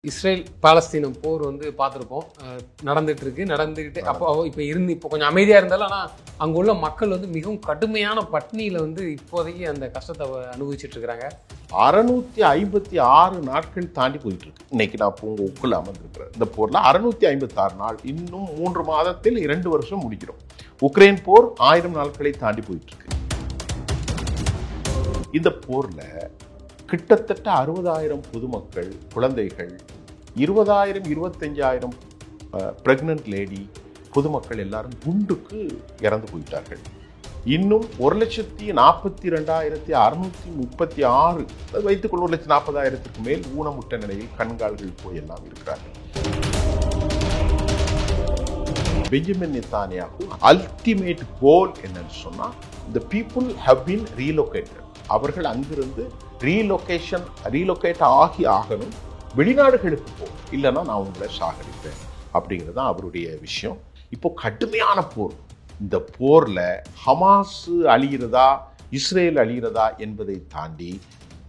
Israel பாலஸ்தீனம் போர் வந்து பார்த்துருப்போம். நடந்துக்கிட்டு இப்போ கொஞ்சம் அமைதியாக இருந்தாலும், ஆனால் அங்கே உள்ள மக்கள் வந்து மிகவும் கடுமையான பட்னியில் வந்து இப்போதைக்கு அந்த கஷ்டத்தை அனுபவிச்சுட்டு இருக்கிறாங்க. 656 நாட்கள் தாண்டி போயிட்டு இருக்கு. இன்னைக்கு நான் உங்க உக்குள்ள அமர்ந்திருக்கிறேன். இந்த போர்ல 656 நாள், இன்னும் 3 மாதத்தில் 2 வருஷம் முடிக்கிறோம். உக்ரைன் போர் 1000 நாட்களை தாண்டி போயிட்டு இருக்கு. இந்த போர்ல கிட்டத்தட்ட 60,000 பொதுமக்கள், குழந்தைகள், 20,000 25,000 பிரெக்னன்ட் லேடி பொதுமக்கள் எல்லாரும் குண்டுக்கு இறந்து போயிட்டார்கள். இன்னும் 1,42,636 வைத்துக்கொள்ள 1,40,000 மேல் ஊனமுட்ட நிலையில் கண்கால்கள் போய் எல்லாம் இருக்கிறார்கள். பெஞ்சமின் நெத்தானியாஹு அல்டிமேட் கோல் என்னன்னு சொன்னா, the people have been relocated. அவர்கள் அங்கிருந்து ரீலொகேட் ஆகணும், வெளிநாடுகளுக்கு போகும், இல்லைன்னா நான் உங்களை சாகடிப்பேன் அப்படிங்கிறது தான் அவருடைய விஷயம். இப்போ கடுமையான போர். இந்த போர்ல ஹமாஸ் அழிகிறதா இஸ்ரேல் அழிகிறதா என்பதை தாண்டி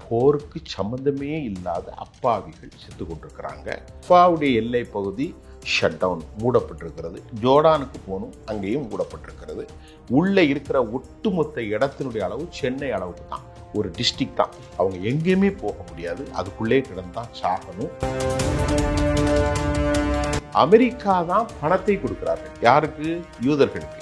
போருக்கு சம்பந்தமே இல்லாத அப்பாவிகள் செத்து கொண்டிருக்கிறாங்க. அப்பாவுடைய எல்லை பகுதி ஷட் டவுன், மூடப்பட்டிருக்கிறது. ஜோர்டானுக்கு போகணும், அங்கேயும் மூடப்பட்டிருக்கிறது. உள்ளே இருக்கிற ஒட்டுமொத்த இடத்தினுடைய அளவு சென்னை அளவுக்கு தான், ஒரு டிஸ்ட்ரிக்ட் தான். அவங்க எங்கேயுமே போக முடியாது, அதுக்குள்ளே கிடந்தான் சாகணும். அமெரிக்கா தான் பணத்தை கொடுக்கிறார்கள். யாருக்கு? யூதர்களுக்கு.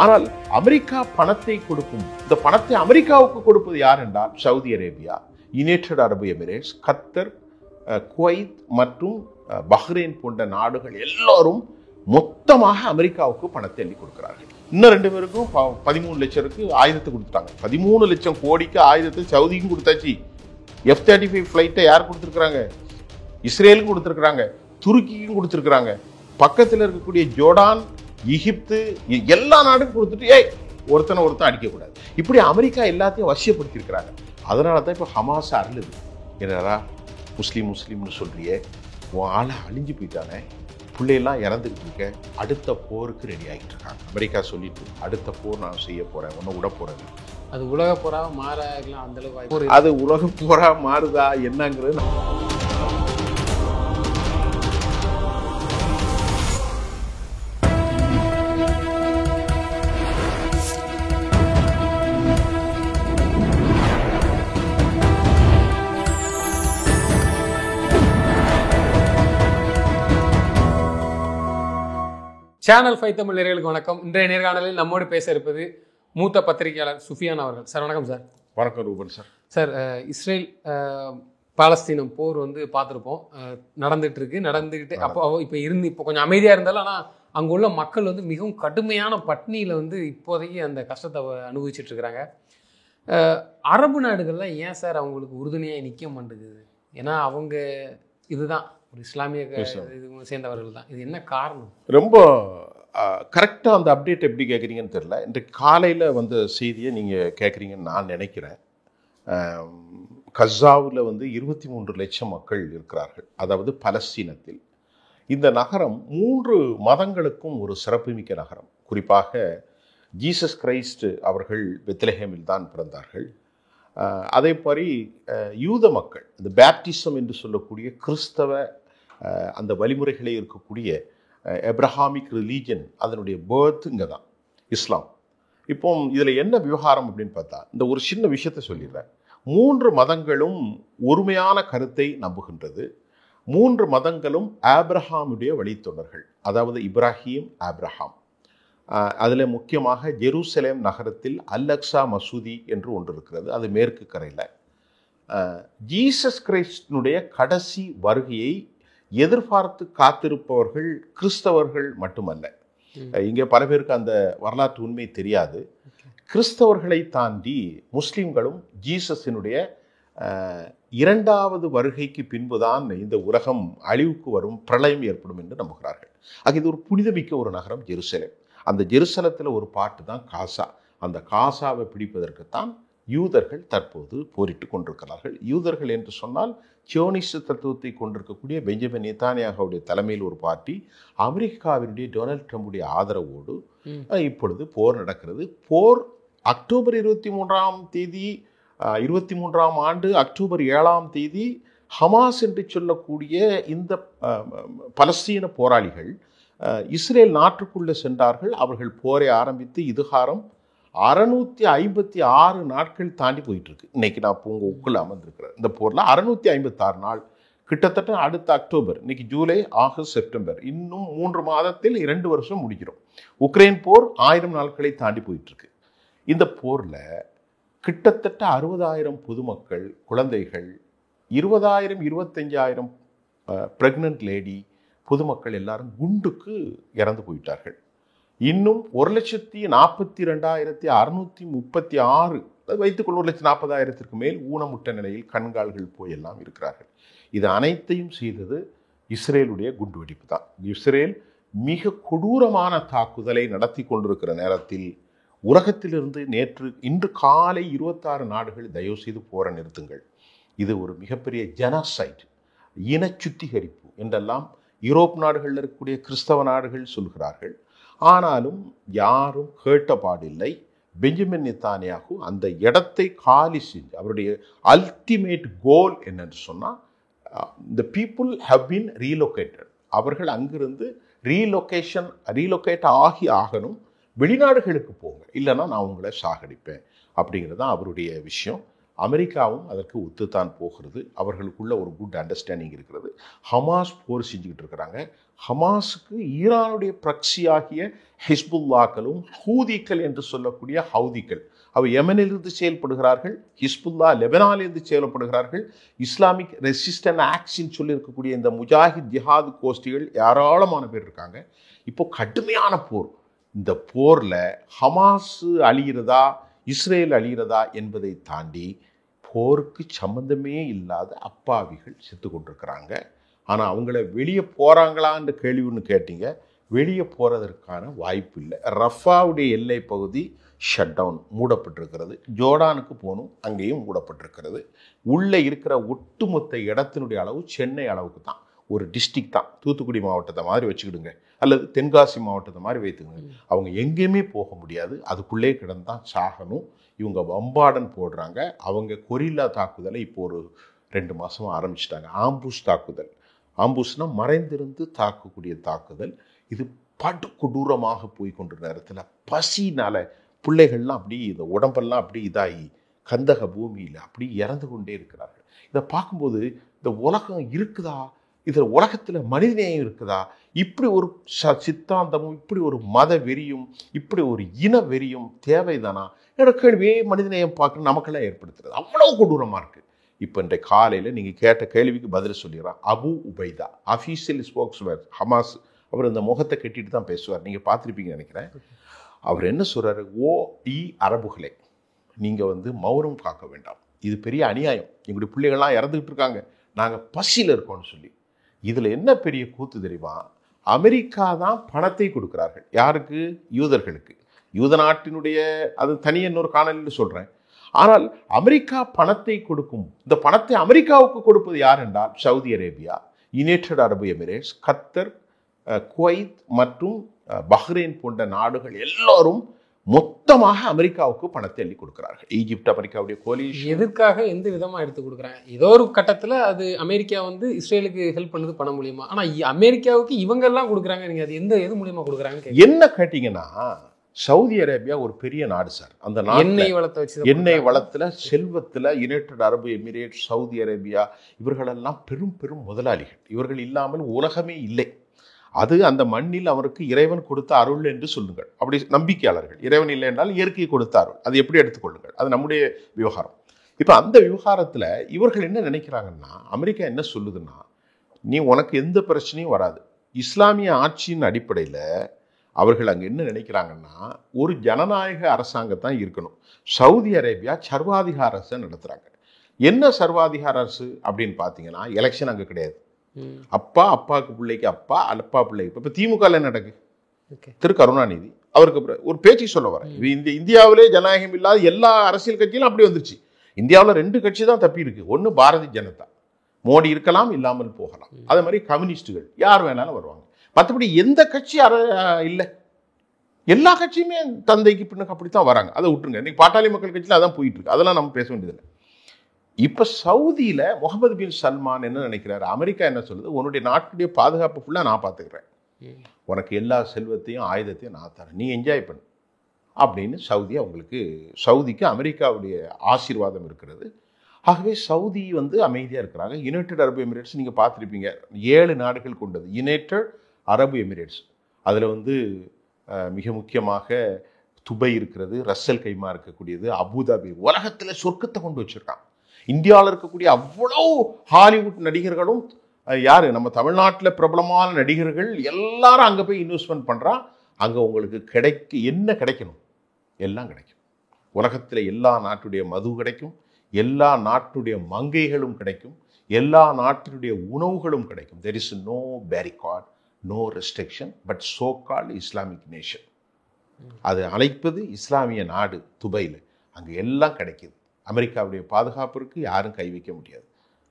ஆனால் அமெரிக்கா பணத்தை கொடுக்கும், இந்த பணத்தை அமெரிக்காவுக்கு கொடுப்பது யார் என்றால் சவுதி அரேபியா, யுனைடெட் அரபு எமிரேட்ஸ், கத்தர், குவைத் மற்றும் பஹ்ரைன் போன்ற நாடுகள் எல்லாரும் மொத்தமாக அமெரிக்காவுக்கு பணத்தை அள்ளி கொடுக்கிறார்கள். இன்னும் 2 பேருக்கும் 13 லட்சம் ஆயுதத்தை கொடுத்துட்டாங்க. 13 லட்சம் கோடிக்கு ஆயுதத்தை சவுதிக்கும் கொடுத்தாச்சு. F-35 ஃபிளைட்டை யார் கொடுத்துருக்குறாங்க? இஸ்ரேலுக்கும் கொடுத்துருக்குறாங்க, துருக்கிக்கும் கொடுத்துருக்குறாங்க. பக்கத்தில் இருக்கக்கூடிய ஜோர்டான், எகிப்து, எல்லா நாடும் கொடுத்துட்டு ஒருத்தனை அடிக்கக்கூடாது. இப்படி அமெரிக்கா எல்லாத்தையும் வசியப்படுத்தியிருக்கிறாங்க. அதனால தான் இப்போ ஹமாஸ் அருளுது. என்னடா முஸ்லீம்னு சொல்றியே, உன் ஆளை அழிஞ்சு போயிட்டானே, பிள்ளையெல்லாம் இறந்துக்கிட்டு இருக்க, அடுத்த போருக்கு ரெடி ஆகிட்டு இருக்காங்க. அமெரிக்கா சொல்லிட்டு, அடுத்த போர் நான் செய்ய போறேன், ஒன்னும் விட போறது. அது உலக போரா மாறலாம், அந்த அளவுக்கு அது உலக போரா மாறுதா என்னங்கிறது சேனல் 5 தமிழ் நேயர்களுக்கு வணக்கம். இன்றைய நேர்காணலில் நம்மோடு பேச இருப்பது மூத்த பத்திரிகையாளர் சுஃபியான் அவர்கள். சார் வணக்கம். சார் வணக்கம் ரூபன். சார், இஸ்ரேல் பாலஸ்தீனம் போர் வந்து பார்த்துருப்போம். நடந்துக்கிட்டு இப்போ கொஞ்சம் அமைதியாக இருந்தாலும், ஆனால் அங்கே உள்ள மக்கள் வந்து மிகவும் கடுமையான பட்னியில் வந்து இப்போதைக்கு அந்த கஷ்டத்தை அனுபவிச்சுட்டு இருக்கிறாங்க. அரபு நாடுகள்லாம் ஏன் சார் அவங்களுக்கு உறுதுணையாக நிற்க மாட்டேங்குது? ஏன்னா அவங்க இதுதான் ஒரு இஸ்லாமிய சேர்ந்தவர்கள் தான். இது என்ன காரணம்? ரொம்ப கரெக்டாக அந்த அப்டேட் எப்படி கேட்குறீங்கன்னு தெரியல. இன்றைக்கு காலையில் வந்த செய்தியை நீங்கள் கேட்குறீங்கன்னு நான் நினைக்கிறேன். கஸாவில் 23 லட்சம் மக்கள் இருக்கிறார்கள், அதாவது பலஸ்தீனத்தில். இந்த நகரம் 3 மதங்களுக்கும் ஒரு சிறப்புமிக்க நகரம். குறிப்பாக ஜீசஸ் கிரைஸ்ட் அவர்கள் பெத்லஹேமில் தான் பிறந்தார்கள். அதே மாதிரி யூத மக்கள், இந்த பேப்டிசம் என்று சொல்லக்கூடிய கிறிஸ்தவ அந்த வழிமுறைகளே இருக்கக்கூடிய எப்ரஹாமிக் ரிலீஜன், அதனுடைய பேர்த் இங்கே தான், இஸ்லாம். இப்போ இதில் என்ன விவகாரம் அப்படின்னு பார்த்தா, இந்த ஒரு சின்ன விஷயத்தை சொல்லிடுறேன். 3 மதங்களும் ஒருமையான கருத்தை நம்புகின்றது. 3 மதங்களும் ஆப்ரஹாமுடைய வழித்தொண்டர்கள், அதாவது இப்ராஹிம், ஆப்ரஹாம். அதில் முக்கியமாக ஜெருசலேம் நகரத்தில் அல்-அக்ஸா மசூதி என்று ஒன்று இருக்கிறது, அது மேற்கு கரையில். ஜீசஸ் கிரைஸ்டினுடைய கடைசி வருகையை எதிர்பார்த்து காத்திருப்பவர்கள் கிறிஸ்தவர்கள் மட்டுமல்ல. இங்கே பல பேருக்கு அந்த வரலாற்று உண்மை தெரியாது. கிறிஸ்தவர்களை தாண்டி முஸ்லிம்களும் ஜீசஸினுடைய 2வது வருகைக்கு பின்புதான் இந்த உலகம் அழிவுக்கு வரும், பிரளயம் ஏற்படும் என்று நம்புகிறார்கள். ஆக இது ஒரு புனிதமிக்க ஒரு நகரம் ஜெருசலேம். அந்த ஜெருசலத்தில் ஒரு பாட்டு தான் காசா. அந்த காசாவை பிடிப்பதற்குத்தான் யூதர்கள் தற்போது போரிட்டு கொண்டிருக்கிறார்கள். யூதர்கள் என்று சொன்னால் சியோனிஸ்ட் தத்துவத்தை கொண்டிருக்கக்கூடிய பெஞ்சமின் நெத்தானியாஹுடைய தலைமையில் ஒரு பார்ட்டி, அமெரிக்காவினுடைய டொனால்ட் ட்ரம்புடைய ஆதரவோடு இப்பொழுது போர் நடக்கிறது. போர் அக்டோபர் 23ஆம் தேதி 23ஆம் ஆண்டு அக்டோபர் 7ஆம் தேதி ஹமாஸ் என்று சொல்லக்கூடிய இந்த பலஸ்தீன போராளிகள் இஸ்ரேல் நாட்டுக்குள்ளே சென்றார்கள். அவர்கள் போரை ஆரம்பித்து இதுகாரம் 656 நாட்கள் தாண்டி போயிட்டு இருக்கு. இன்னைக்கு நான் உங்க உக்குள்ள அமர்ந்திருக்கிறேன். இந்த போரில் 656 நாள், கிட்டத்தட்ட அடுத்த அக்டோபர், இன்னைக்கு ஜூலை, ஆகஸ்ட், செப்டம்பர், இன்னும் 3 மாதத்தில் 2 வருஷம் முடிக்கிறோம். உக்ரைன் போர் 1000 நாட்களை தாண்டி போயிட்டு இருக்கு. இந்த போர்ல கிட்டத்தட்ட 60,000 பொதுமக்கள், குழந்தைகள், 20,000 25,000 பிரெக்னன்ட் லேடி, பொதுமக்கள் எல்லாரும் குண்டுக்கு இறந்து போயிட்டார்கள். இன்னும் 1,42,636 வைத்துக்கொள்ள 1,40,000 மேல் ஊனமுட்ட நிலையில் கண்கால்கள் போயெல்லாம் இருக்கிறார்கள். இது அனைத்தையும் செய்தது இஸ்ரேலுடைய குண்டுவெடிப்பு தான். இஸ்ரேல் மிக கொடூரமான தாக்குதலை நடத்தி கொண்டிருக்கிற நேரத்தில் உலகத்திலிருந்து இன்று காலை 26 நாடுகள் தயவு செய்து போரை நிறுத்துங்கள், இது ஒரு மிகப்பெரிய ஜெனோசைட், இன சுத்திகரிப்பு என்றெல்லாம் யூரோப் நாடுகளில் இருக்கக்கூடிய கிறிஸ்தவ நாடுகள் சொல்கிறார்கள். ஆனாலும் யாரும் கேட்டபாடில்லை. பெஞ்சமின் நெத்தானியாகு அந்த இடத்தை காலி செஞ்சு, அவருடைய அல்டிமேட் கோல் என்னன்னு சொன்னால், the people have been relocated. அவர்கள் அங்கிருந்து ரீலொகேட் ஆகணும், வெளிநாடுகளுக்கு போங்க, இல்லைன்னா நான் உங்களை சாகடிப்பேன் அப்படிங்கிறது தான் அவருடைய விஷயம். அமெரிக்காவும் அதற்கு ஒத்துத்தான் போகிறது. அவர்களுக்குள்ள ஒரு குட் அண்டர்ஸ்டாண்டிங் இருக்கிறது. ஹமாஸ் போர் செஞ்சுக்கிட்டு இருக்கிறாங்க. ஹமாஸுக்கு ஈரானுடைய ப்ரக்சியாகிய ஹிஸ்புல்லாக்களும் ஹூதிக்கள் என்று சொல்லக்கூடிய ஹவுதிக்கள், அவர் யெமனிலிருந்து செயல்படுகிறார்கள். ஹிஸ்புல்லா லெபனானிலிருந்து செயல்படுகிறார்கள். இஸ்லாமிக் ரெசிஸ்டன்ட் ஆக்ட்ஸ்ன்னு சொல்லி இருக்கக்கூடிய இந்த முஜாஹித் ஜிஹாத் கோஷ்டிகள் ஏராளமான பேர் இருக்காங்க. இப்போ கடுமையான போர். இந்த போரில் ஹமாஸ் அழிகிறதா இஸ்ரேல் அழிகிறதா என்பதை தாண்டி போருக்கு சம்பந்தமே இல்லாத அப்பாவிகள் செத்து கொண்டிருக்கிறாங்க. ஆனால் அவங்கள வெளியே போகிறாங்களான்னு கேள்வின்னு கேட்டீங்க. வெளியே போகிறதற்கான வாய்ப்பு இல்லை. ரஃபாவுடைய எல்லை பகுதி ஷட் டவுன், மூடப்பட்டிருக்கிறது. ஜோர்டானுக்கு போகணும், அங்கேயும் மூடப்பட்டிருக்கிறது. உள்ளே இருக்கிற ஒட்டுமொத்த இடத்தினுடைய அளவு சென்னை அளவுக்கு தான், ஒரு டிஸ்ட்ரிக்ட் தான். தூத்துக்குடி மாவட்டத்தை மாதிரி வச்சுக்கிடுங்க, அல்லது தென்காசி மாவட்டத்தை மாதிரி வைத்துக்கோங்க. அவங்க எங்கேயுமே போக முடியாது, அதுக்குள்ளே கிடந்தான் சாகணும். இவங்க வம்பாடன் போடுறாங்க. அவங்க கொரில்லா தாக்குதலை இப்போ ஒரு 2 மாதமாக ஆரம்பிச்சிட்டாங்க. ஆம்புஷ் தாக்குதல். ஆம்புஷ்னா மறைந்திருந்து தாக்கக்கூடிய தாக்குதல். இது படு கொடூரமாக போய் கொண்ட நேரத்தில் பசினால பிள்ளைகள்லாம் அப்படி இந்த உடம்பெல்லாம் அப்படி இதாகி கந்தக பூமியில் அப்படி இறந்து கொண்டே இருக்கிறார்கள். இதை பார்க்கும்போது இந்த உலகம் இருக்குதா, இதில் உலகத்தில் மனிதநேயம் இருக்குதா, இப்படி ஒரு சித்தாந்தமும் இப்படி ஒரு மத வெறியும் இப்படி ஒரு இன வெறியும் தேவைதானா என்னோட கேள்வியே மனிதநேயம் பார்க்க நமக்கெல்லாம் ஏற்படுத்துறது. அவ்வளோ கொடூரமாக இருக்குது. இப்போ இன்றைய காலையில் நீங்கள் கேட்ட கேள்விக்கு பதில் சொல்லிடுறான். Abu Ubaida, official spokesman Hamas, அவர் இந்த முகத்தை கட்டிட்டு தான் பேசுவார். நீங்கள் பார்த்துருப்பீங்கன்னு நினைக்கிறேன். அவர் என்ன சொல்கிறாரு, அரபுகளே, நீங்கள் மௌனம் காக்க வேண்டாம், இது பெரிய அநியாயம், எங்களுடைய பிள்ளைகள்லாம் இறந்துக்கிட்டு இருக்காங்க, நாங்கள் பசியில் இருக்கோம்னு சொல்லி. இதில் என்ன பெரிய கூத்து தெரியுமா, அமெரிக்கா தான் பணத்தை கொடுக்குறார்கள். யாருக்கு? யூதர்களுக்கு. யூத நாட்டினுடைய, அது தனியாக இன்னொரு காணொலியில் சொல்கிறேன். ஆனால் அமெரிக்கா பணத்தை கொடுக்கும். இந்த பணத்தை அமெரிக்காவுக்கு கொடுப்பது யார் என்றால் சவுதி அரேபியா, யுனைடெட் அரபு எமிரேட்ஸ், கத்தர், குவைத் மற்றும் பஹ்ரைன் போன்ற நாடுகள் எல்லோரும் மொத்தமாக அமெரிக்காவுக்கு பணத்தை அள்ளி கொடுக்கிறார்கள். ஈஜிப்ட் அமெரிக்காவுடைய கோலிஷன். எதற்காக எந்த விதமாக எடுத்து கொடுக்குறாங்க? ஏதோ ஒரு கட்டத்தில் அது அமெரிக்கா இஸ்ரேலுக்கு ஹெல்ப் பண்ணது பணம் மூலியமா. ஆனால் அமெரிக்காவுக்கு இவங்கெல்லாம் கொடுக்குறாங்க. நீங்கள் அது எது மூலியமா கொடுக்குறாங்க என்ன கேட்டீங்கன்னா, சவுதி அரேபியா ஒரு பெரிய நாடு சார். அந்த நாடு எண்ணெய் வளத்தை வச்சு, எண்ணெய் வளத்தில் செல்வத்தில் யுனைடெட் அரபு எமிரேட்ஸ், சவுதி அரேபியா இவர்களெல்லாம் பெரும் பெரும் முதலாளிகள். இவர்கள் இல்லாமல் உலகமே இல்லை. அது அந்த மண்ணில் அவருக்கு இறைவன் கொடுத்த அருள் என்று சொல்லுங்கள். அப்படி நம்பிக்கையாளர்கள். இறைவன் இல்லை என்றால் இயற்கை கொடுத்த அருள், அது எப்படி எடுத்துக்கொள்ளுங்கள், அது நம்முடைய விவகாரம். இப்போ அந்த விவகாரத்தில் இவர்கள் என்ன நினைக்கிறாங்கன்னா, அமெரிக்கா என்ன சொல்லுதுன்னா, நீ உனக்கு எந்த பிரச்சனையும் வராது. இஸ்லாமிய ஆட்சியின் அடிப்படையில் அவர்கள் அங்கே என்ன நினைக்கிறாங்கன்னா, ஒரு ஜனநாயக அரசாங்கத்தான் இருக்கணும். சவுதி அரேபியா சர்வாதிகார அரசை நடத்துகிறாங்க. என்ன சர்வாதிகார அரசு அப்படின்னு பார்த்தீங்கன்னா, எலெக்ஷன் அங்கே கிடையாது. அப்பாவுக்கு பிள்ளைக்கு அப்பா, அப்பா பிள்ளைக்கு. இப்போ திமுக என்ன நடக்கு? திரு கருணாநிதி அவருக்கு ஒரு பேச்சு சொல்ல வர, இந்தியாவிலே ஜனநாயகம் இல்லாத எல்லா அரசியல் கட்சியிலும் அப்படி வந்துருச்சு. இந்தியாவில் 2 கட்சி தான் தப்பி இருக்கு. ஒன்று பாரதிய ஜனதா, மோடி இருக்கலாம் இல்லாமல் போகலாம். அதே மாதிரி கம்யூனிஸ்டுகள் யார் வேணாலும் வருவாங்க. மற்றபடி எந்த கட்சி இல்லை. எல்லா கட்சியுமே தந்தைக்கு பின்னுக்கு அப்படித்தான் வராங்க. அதை விட்டுருங்க. இன்னைக்கு பாட்டாளி மக்கள் கட்சியில் அதான் போயிட்டு இருக்கு. அதெல்லாம் நம்ம பேச வேண்டியதில்லை. இப்போ சவுதியில் முகமது பின் சல்மான் என்ன நினைக்கிறாரு, அமெரிக்கா என்ன சொல்லுது, உன்னுடைய நாட்டுடைய பாதுகாப்பு ஃபுல்லாக நான் பார்த்துக்கிறேன், உனக்கு எல்லா செல்வத்தையும் ஆயுதத்தையும் நான் தரேன், நீ என்ஜாய் பண்ணு அப்படின்னு சவுதிக்கு அமெரிக்காவுடைய ஆசீர்வாதம் இருக்கிறது. ஆகவே சவுதி அமைதியாக இருக்கிறாங்க. யுனைடெட் அரபு எமிரேட்ஸ் நீங்கள் பார்த்துருப்பீங்க, 7 நாடுகள் கொண்டது யுனைடெட் அரபு எமிரேட்ஸ். அதில் மிக முக்கியமாக துபை இருக்கிறது, ரஸ்ஸல் கைமா இருக்கக்கூடியது, அபுதாபி. உலகத்தில் சொர்க்கத்தை கொண்டு வச்சுருக்கான். இந்தியாவில் இருக்கக்கூடிய அவ்வளோ ஹாலிவுட் நடிகர்களும் யார், நம்ம தமிழ்நாட்டில் பிரபலமான நடிகர்கள் எல்லாரும் அங்கே போய் இன்வெஸ்ட்மெண்ட் பண்ணுறான். அங்கே உங்களுக்கு என்ன கிடைக்கணும், எல்லாம் கிடைக்கும். உலகத்தில் எல்லா நாட்டுடைய மது கிடைக்கும், எல்லா நாட்டுடைய மங்கைகளும் கிடைக்கும், எல்லா நாட்டினுடைய உணவுகளும் கிடைக்கும். There is no barricade, no restriction, but so called Islamic nation. அது அழைப்பது இஸ்லாமிய நாடு துபையில். அங்கே எல்லாம் கிடைக்கிது. அமெரிக்காவுடைய பாதுகாப்பிற்கு யாரும் கை வைக்க முடியாது.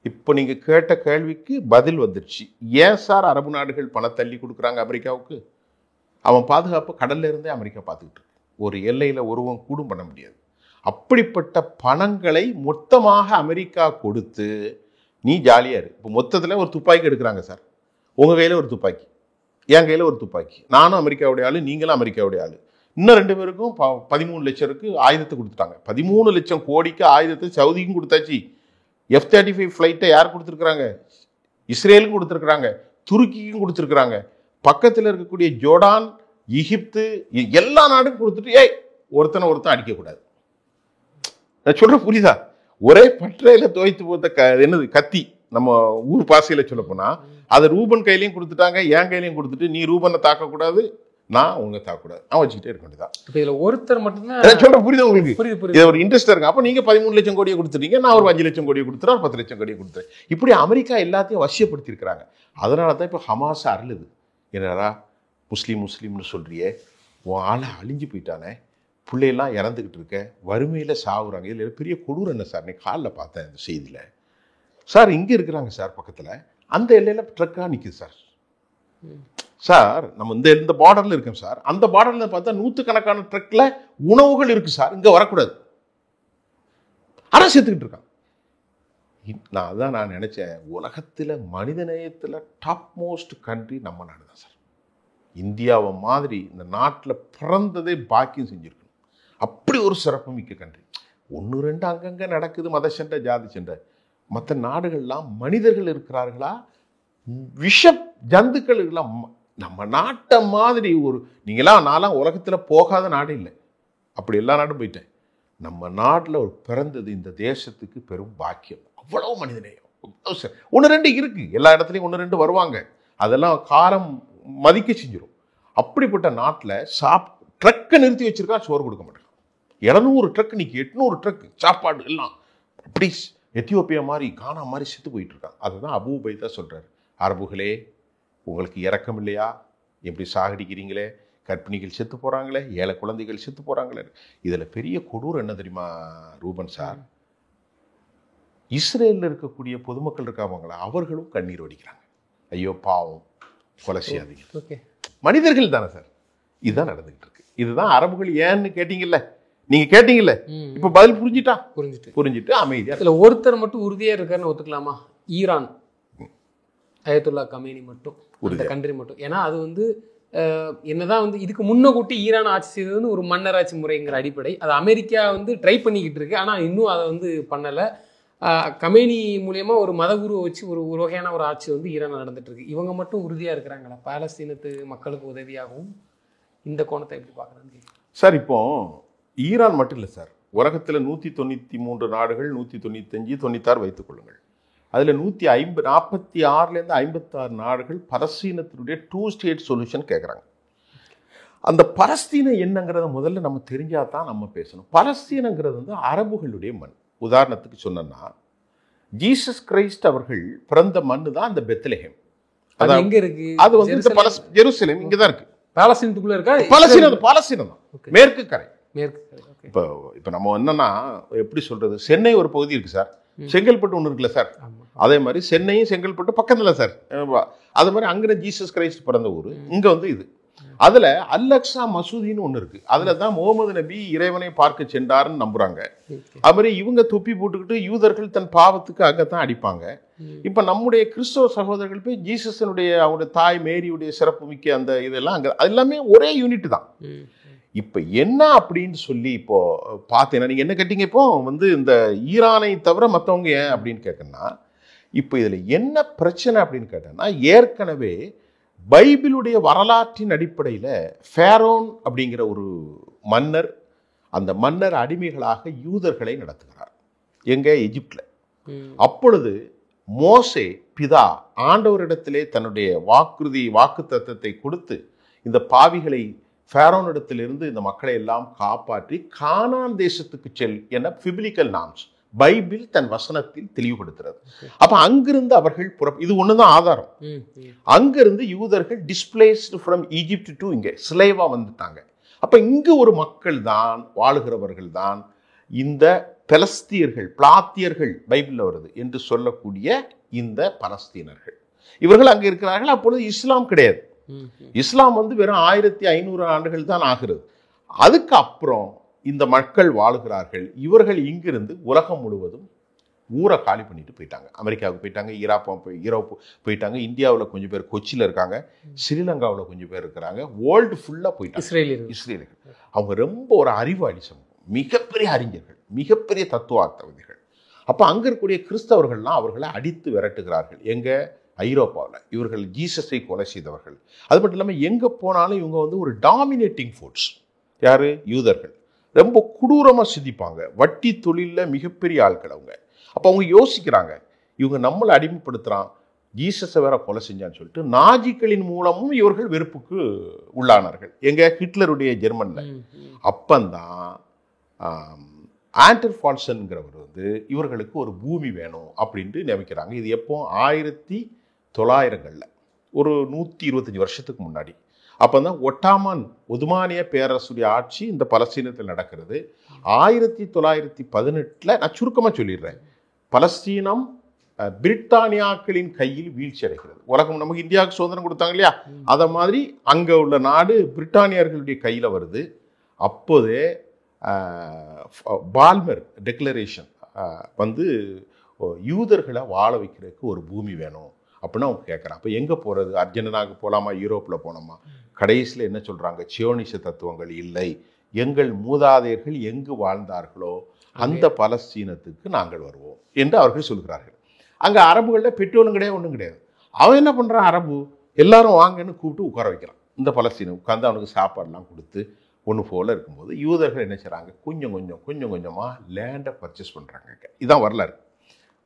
இப்போ நீங்கள் கேட்ட கேள்விக்கு பதில் வந்துடுச்சு. ஏன் சார் அரபு நாடுகள் பணம் தள்ளி கொடுக்குறாங்க அமெரிக்காவுக்கு? அவன் பாதுகாப்பு கடல்ல இருந்தே அமெரிக்கா பார்த்துக்கிட்டு இருக்கு. ஒரு எல்லையில் ஒருவன் கூடும் பண்ண முடியாது. அப்படிப்பட்ட பணங்களை மொத்தமாக அமெரிக்கா கொடுத்து நீ ஜாலியாக இரு. இப்போ மொத்தத்தில் ஒரு துப்பாக்கி எடுக்கிறாங்க சார், உங்கள் கையில் ஒரு துப்பாக்கி, என் கையில் ஒரு துப்பாக்கி, நானும் அமெரிக்காவுடைய ஆள், நீங்களும் அமெரிக்காவுடைய ஆள். இன்னும் 2 பேருக்கும் 13 லட்சம் ஆயுதத்தை கொடுத்துட்டாங்க. 13 லட்சம் கோடிக்கு ஆயுதத்தை சவுதிக்கும் கொடுத்தாச்சு. F-35 ஃப்ளைட்டை யார் கொடுத்துருக்குறாங்க? இஸ்ரேலுக்கும் கொடுத்துருக்குறாங்க, துருக்கிக்கும் கொடுத்துருக்குறாங்க, பக்கத்தில் இருக்கக்கூடிய ஜோர்டான், எகிப்து, எல்லா நாடுக்கும் கொடுத்துட்டு ஒருத்தன் அடிக்கக்கூடாது. நான் சொல்கிறேன் புரியுதா? ஒரே பற்றையில் துவைத்து போத்த என்னது கத்தி, நம்ம ஊர் பாசையில் சொல்ல போனால் அதை ரூபன் கையிலையும் கொடுத்துட்டாங்க, என் கையிலையும் கொடுத்துட்டு நீ ரூபனை தாக்கக்கூடாது, நான் உங்க தாக்கக்கூடாது, நான் வச்சுக்கிட்டே இருக்க வேண்டியதான். இதில் ஒருத்தர் மட்டும்தான் சொல்கிறேன். புரியுது உங்களுக்கு? இது ஒரு இன்ட்ரெஸ்டாக இருக்கு. அப்போ நீங்கள் 13 லட்சம் கோடியை கொடுத்துட்டீங்க, நான் ஒரு 5 லட்சம் கோடியை கொடுத்துறேன், 10 லட்சம் கோடியை கொடுத்துறேன். இப்படி அமெரிக்கா எல்லாத்தையும் வசியப்படுத்தியிருக்கிறாங்க. அதனால தான் இப்போ ஹமாஸ் அருளுது. என்னடா முஸ்லீம்னு சொல்றியே, உன் ஆளை அழிஞ்சு போயிட்டானே, பிள்ளையெல்லாம் இறந்துக்கிட்டு இருக்க, வறுமையில் சாகுறாங்க. இதில் பெரிய கொடூரம் என்ன சார்? நீ காலில் பார்த்தேன் இந்த செய்தியில் சார். இங்கே இருக்கிறாங்க சார் பக்கத்தில், அந்த எல்லையில் ட்ரக்காக நிற்குது சார். சார் நம்ம இந்த பார்டரில் இருக்கோம் சார், அந்த பார்டரில் பார்த்தா 100கணக்கான ட்ரக்கில் உணவுகள் இருக்குது சார், இங்கே வரக்கூடாது, ஆனால் சேர்த்துக்கிட்டு இருக்கான். நான் நினச்சேன், உலகத்தில் மனித நேயத்தில் டாப் மோஸ்ட் கண்ட்ரி நம்ம நாடு தான் சார். இந்தியாவை மாதிரி இந்த நாட்டில் பிறந்ததே பாக்கியம் செஞ்சுருக்கணும். அப்படி ஒரு சிறப்பு மிக்க கண்ட்ரி. 1-2 அங்கங்கே நடக்குது மத சண்டை, ஜாதி சண்டை. மற்ற நாடுகள்லாம் மனிதர்கள் இருக்கிறார்களா, விஷ ஜந்துக்கள் இருக்கலாம். நம்ம நாட்டை மாதிரி நீங்களாம் நான்லாம் உலகத்தில் போகாத நாடு இல்லை, அப்படி எல்லா நாடும் போயிட்டேன். நம்ம நாட்டில் பிறந்தது இந்த தேசத்துக்கு பெரும் பாக்கியம். அவ்வளோ மனிதநேயம். 1-2 இருக்கு, எல்லா இடத்துலையும் 1-2 வருவாங்க, அதெல்லாம் காரம் மதிக்க செஞ்சிடும். அப்படிப்பட்ட நாட்டில் ட்ரக்கை நிறுத்தி வச்சிருக்கா, சோறு கொடுக்க மாட்டேன். 700 ட்ரக், இன்னைக்கு 800 ட்ரக் சாப்பாடு எல்லாம் அப்படி எத்தியோப்பியா மாதிரி, கானா மாதிரி செத்து போயிட்டு இருக்காங்க. அதுதான் அபூ உபைதா சொல்றாரு, அரபுகளே உங்களுக்கு இரக்கம் இல்லையா, எப்படி சாகடிக்கிறீங்களே, கர்ப்பிணிகள் செத்து போறாங்களே, 7 குழந்தைகள் செத்து போறாங்களே. இதுல பெரிய கொடூரம் என்ன தெரியுமா ரூபன் சார்? இஸ்ரேலில் இருக்கக்கூடிய பொதுமக்கள் இருக்காங்களா, அவர்களும் கண்ணீர் வடிக்கிறாங்க. ஐயோ பாவம், கொலை செய்யாதீங்க. மனிதர்கள் தானே சார். இதுதான் நடந்துகிட்டு இருக்கு. இதுதான் அரபுகள் ஏன்னு கேட்டீங்கல்ல, நீங்க கேட்டீங்கல்ல, இப்ப பதில் புரிஞ்சுட்டு அமைதியா. இதுல ஒருத்தர் மட்டும் உறுதியா இருக்காருன்னு ஒத்துக்கலாமா? ஈரான், அயத்துல்லா கமேனி மட்டும், அந்த கண்ட்ரி மட்டும். ஏன்னா அது என்னதான் இதுக்கு முன்னக்கூட்டி ஈரான் ஆட்சி செய்தது ஒரு மன்னராட்சி முறைங்கிற அடிப்படை. அது அமெரிக்கா ட்ரை பண்ணிக்கிட்டு இருக்கு, ஆனா இன்னும் அதை பண்ணலை. கமேனி மூலயமா ஒரு மதகுருவை வச்சு ஒரு வகையான ஒரு ஆட்சி ஈரான் நடந்துட்டு இருக்கு. இவங்க மட்டும் உறுதியா இருக்கிறாங்களா பாலஸ்தீனத்து மக்களுக்கு உதவியாகவும்? இந்த கோணத்தை எப்படி பார்க்குறாங்க சார்? இப்போ ஈரான் மட்டும் இல்லை சார், உலகத்தில் 193 நாடுகள், 195, 96 வைத்துக் கொள்ளுங்கள். அதில் 146லேருந்து 56 நாடுகள் பலஸ்தீனத்தினுடைய 2 ஸ்டேட் சொல்யூஷன் கேட்குறாங்க. அந்த பலஸ்தீனம் என்னங்கிறத முதல்ல நம்ம தெரிஞ்சாதான் நம்ம பேசணும். பலஸ்தீனங்கிறது அரபுகளுடைய மண். உதாரணத்துக்கு சொன்னா, ஜீசஸ் கிரைஸ்ட் அவர்கள் பிறந்த மண்ணு தான் அந்த பெத்லஹேம். அது எங்க இருக்கு? அது ஜெருசலேம் இங்கதான் இருக்கு. பாலஸ்தீனத்துக்குள்ள இருக்கா? பாலஸ்தீனம் தான், மேற்கு கரை. இப்போ நம்ம என்னன்னா எப்படி சொல்றது, சென்னை ஒரு பகுதி இருக்கு சார், செங்கல்பட்டு ஒன்று இருக்குல்ல சார், அதே மாதிரி சென்னையும் செங்கல்பட்டு பக்கத்துல சார். அது மாதிரி அங்கே ஜீசஸ் கிரைஸ்ட் பிறந்த ஊர், இங்க இது அதுல அல்-அக்ஸா மசூதின்னு ஒண்ணு இருக்கு. அதுல தான் முகமது நபி இறைவனை பார்க்க சென்றாருன்னு நம்புறாங்க. அது மாதிரி இவங்க தொப்பி போட்டுக்கிட்டு யூதர்கள் தன் பாவத்துக்கு அங்கத்தான் அடிப்பாங்க. இப்ப நம்முடைய கிறிஸ்தவ சகோதரர்கள் போய் ஜீசஸனுடைய அவருடைய தாய் மேரியுடைய சிறப்பு மிக்க அந்த இதெல்லாம் அங்க எல்லாமே ஒரே யூனிட் தான். இப்ப என்ன அப்படின்னு சொல்லி இப்போ பார்த்தேன்னா, நீங்க என்ன கேட்டீங்க, இப்போ இந்த ஈரானை தவிர மற்றவங்க ஏன் அப்படின்னு கேட்கணும்னா, இப்போ இதுல என்ன பிரச்சனை அப்படின்னு கேட்டேன்னா, ஏற்கனவே பைபிளுடைய வரலாற்றின் அடிப்படையில ஃபேரோன் அப்படிங்கிற ஒரு மன்னர், அந்த மன்னர் அடிமைகளாக யூதர்களை நடத்துகிறார். எங்க? எகிப்துல. அப்பொழுது மோசே பிதா ஆண்டவரிடத்திலே தன்னுடைய வாக்கு தத்தத்தை கொடுத்து இந்த பாவிகளை ஃபேரோனிடத்திலிருந்து இந்த மக்களை எல்லாம் காப்பாற்றி கானான் தேசத்துக்கு செல் என பிபிலிக்கல் நாம்ஸ் பைபிள் தன் வசனத்தில் தெளிவுபடுத்துறது. அப்ப அங்கிருந்து அவர்கள் இது ஒண்ணுதான் ஆதாரம். அங்கிருந்து யூதர்கள் டிஸ்பிளேஸ்டு ஃப்ரம் ஈஜிப்ட் டு இங்க ஸ்லேவா வந்துட்டாங்க. அப்ப இங்க ஒரு மக்கள் தான், வாழுகிறவர்கள் தான் இந்த பெலஸ்தீயர்கள், பிளாத்தியர்கள் பைபிள்ல வருது என்று சொல்லக்கூடிய இந்த பலஸ்தீனர்கள். இவர்கள் அங்க இருக்கிறார்கள். அப்பொழுது இஸ்லாம் கிடையாது. இஸ்லாம் வெறும் 1500 ஆண்டுகள் தான் ஆகிறது. அதுக்கு அப்புறம் இந்த மக்கள் வாழுகிறார்கள். இவர்கள் இங்கிருந்து உலகம் முழுவதும் ஊரை காலி பண்ணிட்டு போயிட்டாங்க. அமெரிக்காவுக்கு போயிட்டாங்க, யூரோப்பு போயிட்டாங்க, இந்தியாவில் கொஞ்சம் பேர் கொச்சியில் இருக்காங்க, ஸ்ரீலங்காவில் கொஞ்சம் பேர் இருக்கிறாங்க, வேர்ல்டு ஃபுல்லாக போயிட்டாங்க. இஸ்ரேலியர்கள் அவங்க ரொம்ப ஒரு அறிவாளி சமூகம், மிகப்பெரிய அறிஞர்கள், மிகப்பெரிய தத்துவார்த்தவாதிகள். அப்போ அங்கே இருக்கக்கூடிய கிறிஸ்தவர்கள்லாம் அவர்களை அடித்து விரட்டுகிறார்கள். எங்கே? ஐரோப்பாவில். இவர்கள் ஜீசஸை கொலை செய்தவர்கள். அது மட்டும் இல்லாமல் எங்கே போனாலும் இவங்க ஒரு டாமினேட்டிங் ஃபோர்ஸ். யார்? யூதர்கள். ரொம்ப கொடூரமாக சிந்திப்பாங்க. வட்டி தொழிலில் மிகப்பெரிய ஆட்கள் அவங்க. அப்போ அவங்க யோசிக்கிறாங்க, இவங்க நம்மளை அடிமைப்படுத்துகிறான், ஜீசஸை வேற கொலை செஞ்சான்னு சொல்லிட்டு நாஜிக்களின் மூலமும் இவர்கள் வெறுப்புக்கு உள்ளானார்கள். எங்க? ஹிட்லருடைய ஜெர்மனில். அப்பந்தான் ஆண்டர் ஃபால்சன்கிறவர் இவர்களுக்கு ஒரு பூமி வேணும் அப்படின்ட்டு நியமிக்கிறாங்க. இது எப்போ? 1900களில், ஒரு 125 வருஷத்துக்கு முன்னாடி. அப்போ தான் ஒதுமானிய பேரரசுடைய ஆட்சி இந்த பலஸ்தீனத்தில் நடக்கிறது. 1918 நான் சுருக்கமாக சொல்லிடுறேன், பலஸ்தீனம் பிரிட்டானியாக்களின் கையில் வீழ்ச்சி அடைகிறது. உலகம் நமக்கு இந்தியாவுக்கு சுதந்திரம் கொடுத்தாங்க இல்லையா, அதை மாதிரி அங்கே உள்ள நாடு பிரிட்டானியர்களுடைய கையில் வருது. அப்போதே பால்மர் டெக்ளரேஷன் யூதர்களை வாழ வைக்கிறதுக்கு ஒரு பூமி வேணும் அப்படின்னு அவங்க கேட்குறான். அப்போ எங்கே போகிறது? அர்ஜென்டினாவுக்கு போகலாமா, யூரோப்பில் போனோமா? கடைசியில் என்ன சொல்கிறாங்க? சியோனிச தத்துவங்கள் இல்லை, எங்கள் மூதாதையர்கள் எங்கு வாழ்ந்தார்களோ அந்த பலஸ்தீனத்துக்கு நாங்கள் வருவோம் என்று அவர்கள் சொல்கிறார்கள். அங்கே அரபுகளில் பெட்ரோலும் கிடையாது, ஒன்றும் கிடையாது. அவன் என்ன பண்ணுறான்? அரபு எல்லாரும் வாங்கன்னு கூப்பிட்டு உட்கார வைக்கிறான். இந்த பலஸ்தீனம் உட்காந்து அவனுக்கு சாப்பாடெல்லாம் கொடுத்து ஒன்று போல் இருக்கும்போது யூதர்கள் என்ன செய்கிறாங்க? கொஞ்சம் கொஞ்சமாக லேண்டை பர்ச்சேஸ் பண்ணுறாங்க. இதுதான் வரலாறு.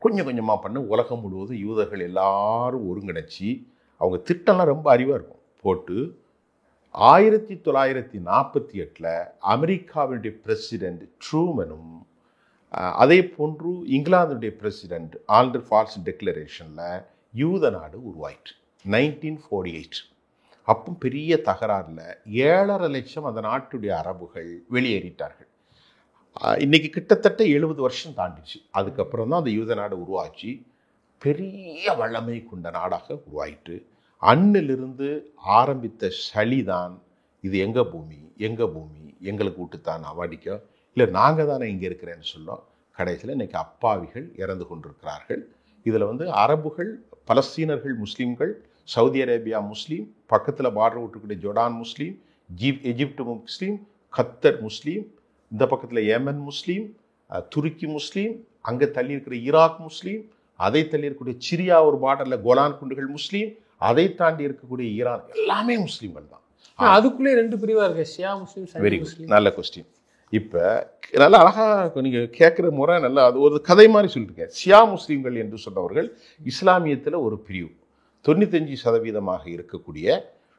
கொஞ்சம் கொஞ்சமாக பண்ண உலகம் முழுவதும் யூதர்கள் எல்லாரும் ஒருங்கிணைச்சி, அவங்க திட்டம்லாம் ரொம்ப அறிவாக இருக்கும், போட்டு 1948 அமெரிக்காவினுடைய பிரசிடென்ட் ட்ரூமனும் அதே போன்று இங்கிலாந்துடைய பிரசிடென்ட் ஆல்டர் ஃபால்ஸ் டெக்ளரேஷனில் யூத நாடு உருவாயிற்று 1948. அப்போ பெரிய தகராறில் 7.5 லட்சம் அந்த நாட்டுடைய அரபுகள் வெளியேறிட்டார்கள். இன்னைக்கு கிட்டத்தட்ட 70 வருஷம் தாண்டிச்சு. அதுக்கப்புறம் தான் அந்த யூத நாடு உருவாச்சு, பெரிய வல்லமை கொண்ட நாடாக உருவாயிட்டு, அண்ணிலிருந்து ஆரம்பித்த சளிதான் இது எங்கள் பூமி, எங்களுக்கு விட்டுத்தான் அவாடிக்க, இல்லை நாங்கள் தானே இங்கே இருக்கிறேன்னு சொல்லும். கடைசியில் இன்னைக்கு அப்பாவிகள் இறந்து கொண்டிருக்கிறார்கள். இதில் அரபுகள், பலஸ்தீனர்கள் முஸ்லீம்கள், சவுதி அரேபியா முஸ்லீம், பக்கத்தில் பார்டர் விட்டுக்கூடிய ஜோர்டான் முஸ்லீம், எஜிப்டு முஸ்லீம், கத்தர் முஸ்லீம், இந்த பக்கத்தில் ஏமன் முஸ்லீம், துருக்கி முஸ்லீம், அங்கே தள்ளி இருக்கிற ஈராக் முஸ்லீம், அதை தள்ளி இருக்கக்கூடிய சிரியா ஒரு பார்டரில் கோலான் குண்டுகள் முஸ்லீம், அதை தாண்டி இருக்கக்கூடிய ஈரான், எல்லாமே முஸ்லீம்கள் தான். அதுக்குள்ளே 2 பிரிவாக இருக்கு, ஷியா முஸ்லீம். வெரி குட், நல்ல கொஸ்டின். இப்போ நல்லா அழகாக நீங்கள் கேட்குற முறை நல்லா, அது ஒரு கதை மாதிரி சொல்லியிருக்கேன். ஷியா முஸ்லீம்கள் என்று சொன்னவர்கள் இஸ்லாமியத்தில் ஒரு பிரிவு. 95% இருக்கக்கூடிய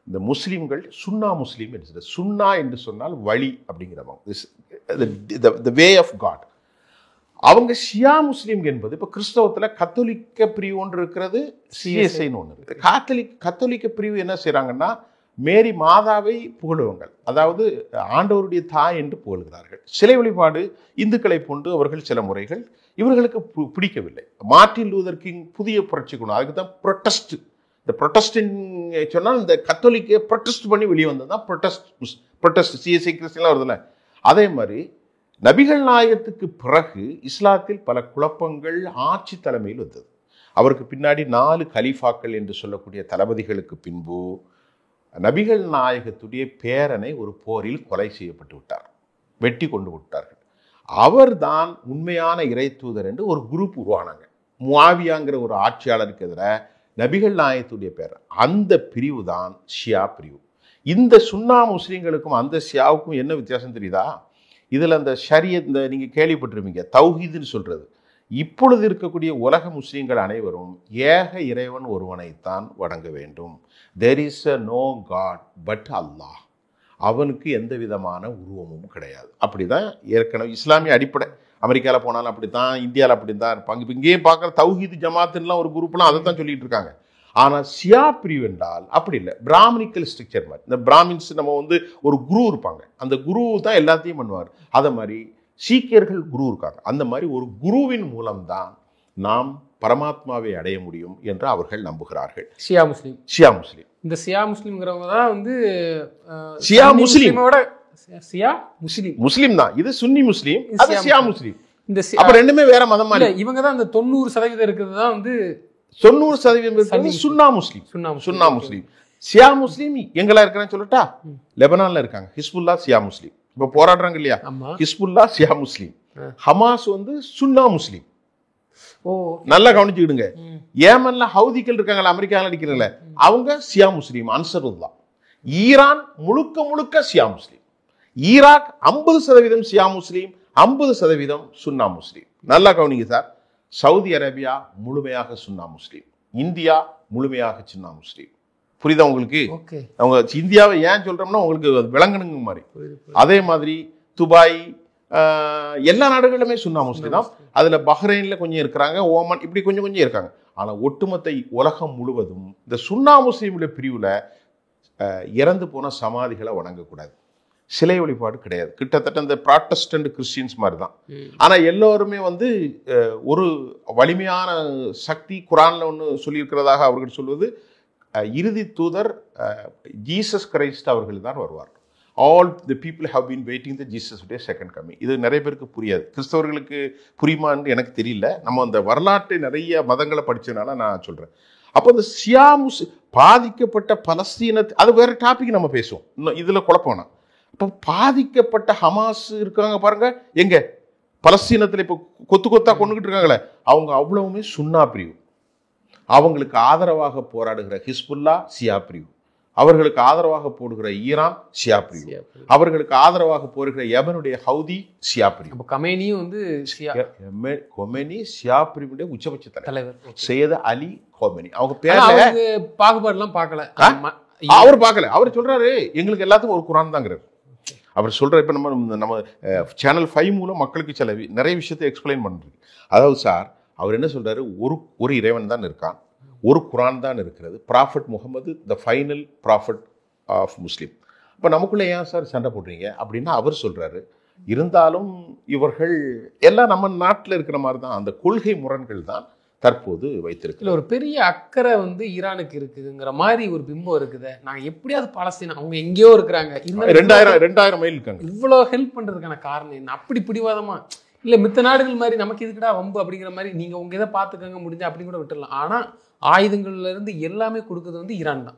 இந்த முஸ்லீம்கள் சுன்னா முஸ்லீம் என்று, சுன்னா என்று சொன்னால் வழி அப்படிங்கிறவங்க, த வே ஆஃப் காட். அவங்க ஷியா முஸ்லீம் என்பது, இப்போ கிறிஸ்தவத்தில் கத்தோலிக்க பிரிவு ஒன்று இருக்கிறது, சிஎஸ்ஐன்னு ஒன்று இருக்குது. கத்தோலிக்க பிரிவு என்ன செய்கிறாங்கன்னா, மேரி மாதாவை புகழுவாங்க, அதாவது ஆண்டவருடைய தாய் என்று புகழ்கிறார்கள். சிலை வழிபாடு இந்துக்களை போன்று அவர்கள் சில முறைகள் இவர்களுக்கு பிடிக்கவில்லை. மார்ட்டின் லூதர் கிங் புதிய புரட்சி கொண்டு, அதுக்கு தான் ப்ரொட்டஸ்ட் இந்த ப்ரொட்டஸ்டின் சொன்னால் இந்த கத்தோலிக்கை ப்ரொட்டஸ்ட் பண்ணி வெளியே வந்தது தான் ப்ரொட்டஸ்ட் சிஎஸ்ஐ கிறிஸ்டின்லாம் வருதுல்ல. அதே மாதிரி நபிகள் நாயகத்துக்கு பிறகு இஸ்லாத்தில் பல குழப்பங்கள் ஆட்சி தலைமையில் வந்தது. அவருக்கு பின்னாடி 4 கலீஃபாக்கள் என்று சொல்லக்கூடிய தளபதிகளுக்கு பின்பு நபிகள் நாயகத்துடைய பேரனை ஒரு போரில் கொலை செய்யப்பட்டு விட்டார், வெட்டி கொண்டு விட்டார்கள். அவர்தான் உண்மையான இறை தூதர் என்று ஒரு குரூப் உருவானாங்க. முஆவியாங்கிற ஒரு ஆட்சியாளருக்கு எதிராக நபிகள் நாயகத்துடைய பேர், அந்த பிரிவு தான் ஷியா பிரிவு. இந்த சுன்னா முஸ்லீம்களுக்கும் அந்த ஷியாவுக்கும் என்ன வித்தியாசம் தெரியுதா? இதில் அந்த ஷரியத், இந்த நீங்கள் கேள்விப்பட்டிருப்பீங்க தௌஹீதுன்னு சொல்கிறது. இப்பொழுது இருக்கக்கூடிய உலக முஸ்லீம்கள் அனைவரும் ஏக இறைவன் ஒருவனைத்தான் வணங்க வேண்டும். There is uh no god but Allah. அவனுக்கு எந்த விதமான உருவமும் கிடையாது. அப்படிதான் ஏற்கனவே இஸ்லாமிய அடிப்படை. அமெரிக்காவில் போனாலும் அப்படித்தான், இந்தியாவில் அப்படி தான் இருப்பாங்க. இப்போ இங்கேயே பார்க்குற தௌஹீது ஜமாத்துலாம் ஒரு குரூப்லாம் அதை தான் சொல்லிட்டு இருக்காங்க. ஆனால் ஷியா பிரிவு என்றால் அப்படி இல்லை, பிராமணிக்கல் ஸ்ட்ரக்சர் மாதிரி. இந்த பிராமின்ஸ் நம்ம ஒரு குரு இருப்பாங்க, அந்த குரு தான் எல்லாத்தையும் பண்ணுவார். அதை மாதிரி சீக்கியர்கள் குரு இருக்காங்க. அந்த மாதிரி ஒரு குருவின் மூலம்தான் நாம் பரமாத்மாவை அடைய முடியும் என்று அவர்கள் நம்புகிறார்கள். ஷியா முஸ்லீம். ஷியா முஸ்லீம். இந்த ஷியா முஸ்லீம்ங்கிறவங்க தான் ஷியா முஸ்லீமோட ஷியா முஸ்லீம் முஸ்லீம் தான். இது சுன்னி முஸ்லீம், அது ஷியா முஸ்லீம். இந்த அப்ப ரெண்டுமே வேற மதம் மாதிரி. இவங்க தான் அந்த 90% இருக்கிறது தான் 90% சுன்னா முஸ்லீம். சுன்னா முஸ்லீம். ஷியா முஸ்லீம் எங்களா இருக்கிறேன்னு சொல்லட்டா, லெபனான்ல இருக்காங்க ஹிஸ்புல்லா ஷியா முஸ்லீம். இப்ப போராடுறாங்க இல்லையா, ஹிஸ்புல்லா ஷியா முஸ்லீம். ஹமாஸ் சுன்னா முஸ்லீம். நல்லா கவனிச்சுக்கிடுங்க. ஏமன்ல ஹவுதிகள் இருக்காங்கல்ல, அமெரிக்காவில் அடிக்கிறதுல, அவங்க ஷியா முஸ்லீம், அன்சருல்லா. ஈரான் முழுக்க முழுக்க ஷியா முஸ்லீம். ஈராக் 50% ஷியா முஸ்லீம், 50% சுன்னா முஸ்லீம். நல்லா கவனிங்க சார். சவுதி அரேபியா முழுமையாக சுன்னா முஸ்லீம், இந்தியா முழுமையாக சுன்னா முஸ்லீம். புரியுதா உங்களுக்கு? அவங்க இந்தியாவை ஏன் சொல்றோம்னா உங்களுக்கு விளங்கணுங்க மாதிரி. அதே மாதிரி துபாய், எல்லா நாடுகளுமே சுன்னா முஸ்லீம் தான். அதுல பஹ்ரைன்ல கொஞ்சம் இருக்கிறாங்க, ஓமன் இப்படி கொஞ்சம் கொஞ்சம் இருக்காங்க. ஆனா ஒட்டுமொத்த உலகம் முழுவதும் இந்த சுன்னா முஸ்லீமுடைய பிரிவுல இறந்து போன சமாதிகளை வணங்கக்கூடாது, சிலை வழிபாடு கிடையாது. கிட்டத்தட்ட இந்த ப்ராட்டஸ்டன்ட் கிறிஸ்டியன்ஸ் மாதிரி தான். ஆனா எல்லோருமே ஒரு வலிமையான சக்தி குரான்ல ஒன்று சொல்லியிருக்கிறதாக அவர்கள் சொல்வது, இறுதி தூதர் ஜீசஸ் கிரைஸ்ட் அவர்கள் தான் வருவார். All the people have been waiting the Jesus day second coming. இது நிறைய பேருக்கு புரியாது, கிறிஸ்தவர்களுக்கு புரியுமான்னு எனக்கு தெரியல. நம்ம அந்த வரலாற்றை நிறைய மதங்களை படிச்சதுனால நான் சொல்றேன். அப்போ இந்த ஷியா பாதிக்கப்பட்ட பலஸ்தீன, அது வேற டாபிக் நம்ம பேசுவோம், இன்னும் இதுல குழப்பம்னா. இப்போ பாதிக்கப்பட்ட ஹமாஸ் இருக்காங்க பாருங்க, எங்க பலஸ்தீனத்தில் இப்போ கொத்து கொத்தா கொண்டுகிட்டு இருக்காங்களே, அவங்க அவ்வளவுமே சுன்னா பிரிவு. அவங்களுக்கு ஆதரவாக போராடுகிற ஹிஸ்புல்லா ஷியா பிரிவு, அவர்களுக்கு ஆதரவாக போடுகிற ஈரான் ஷியா பிரிவு, அவர்களுக்கு ஆதரவாக போடுகிற யமனுடைய ஹவுதி ஷியா பிரிவு. கமேனியும் கொமேனி ஷியா பிரிவுடைய உச்சபட்ச தலைவர் சையத் அலி கொமேனி. அவங்க பேர்ல பாகுபாடுலாம் பார்க்கல, அவர் பார்க்கல. அவர் சொல்றாரு எங்களுக்கு எல்லாத்துக்கும் ஒரு குரான் தாங்கிறார். அவர் சொல்ற, இப்ப நம்ம சேனல் 5 மூலம் மக்களுக்கு நிறைய விஷயத்தை எக்ஸ்பிளைன் பண்றது. அதாவது சார், அவர் என்ன சொல்றாரு, ஒரு இறைவன் தான் இருக்கான், ஒரு குரான் தான் இருக்கிறது, prophet Muhammad the final prophet of Muslim. இப்போ நமக்குள்ளே ஏன் சார் சண்டை போடுறீங்க அப்படின்னா அவர் சொல்றாரு, இருந்தாலும் இவர்கள் எல்லாம் நம்ம நாட்டில் இருக்கிற மாதிரி தான், அந்த கொள்கை முரண்கள் தான் தற்போது வைத்திருக்கு. ஒரு பெரிய அக்கறை ஈரானுக்கு இருக்குதுங்கிற மாதிரி ஒரு பிம்பம் இருக்குது. நாங்க எப்படியாவது பாலஸ்தீன், அவங்க எங்கேயோ இருக்கிறாங்க, 2000 மைல் இருக்காங்க, இவ்வளவு ஹெல்ப் பண்றதுக்கான காரணம் என்ன? அப்படி பிடிவாதமா இல்ல மித்த நாடுகள் மாதிரி நமக்கு இதுக்கடா வம்பு அப்படிங்கிற மாதிரி, நீங்க உங்க இதை பார்த்துக்கங்க முடிஞ்சா அப்படின்னு கூட விட்டுடலாம். ஆனா ஆயுதங்கள்ல இருந்து எல்லாமே கொடுக்குறது ஈரான் தான்.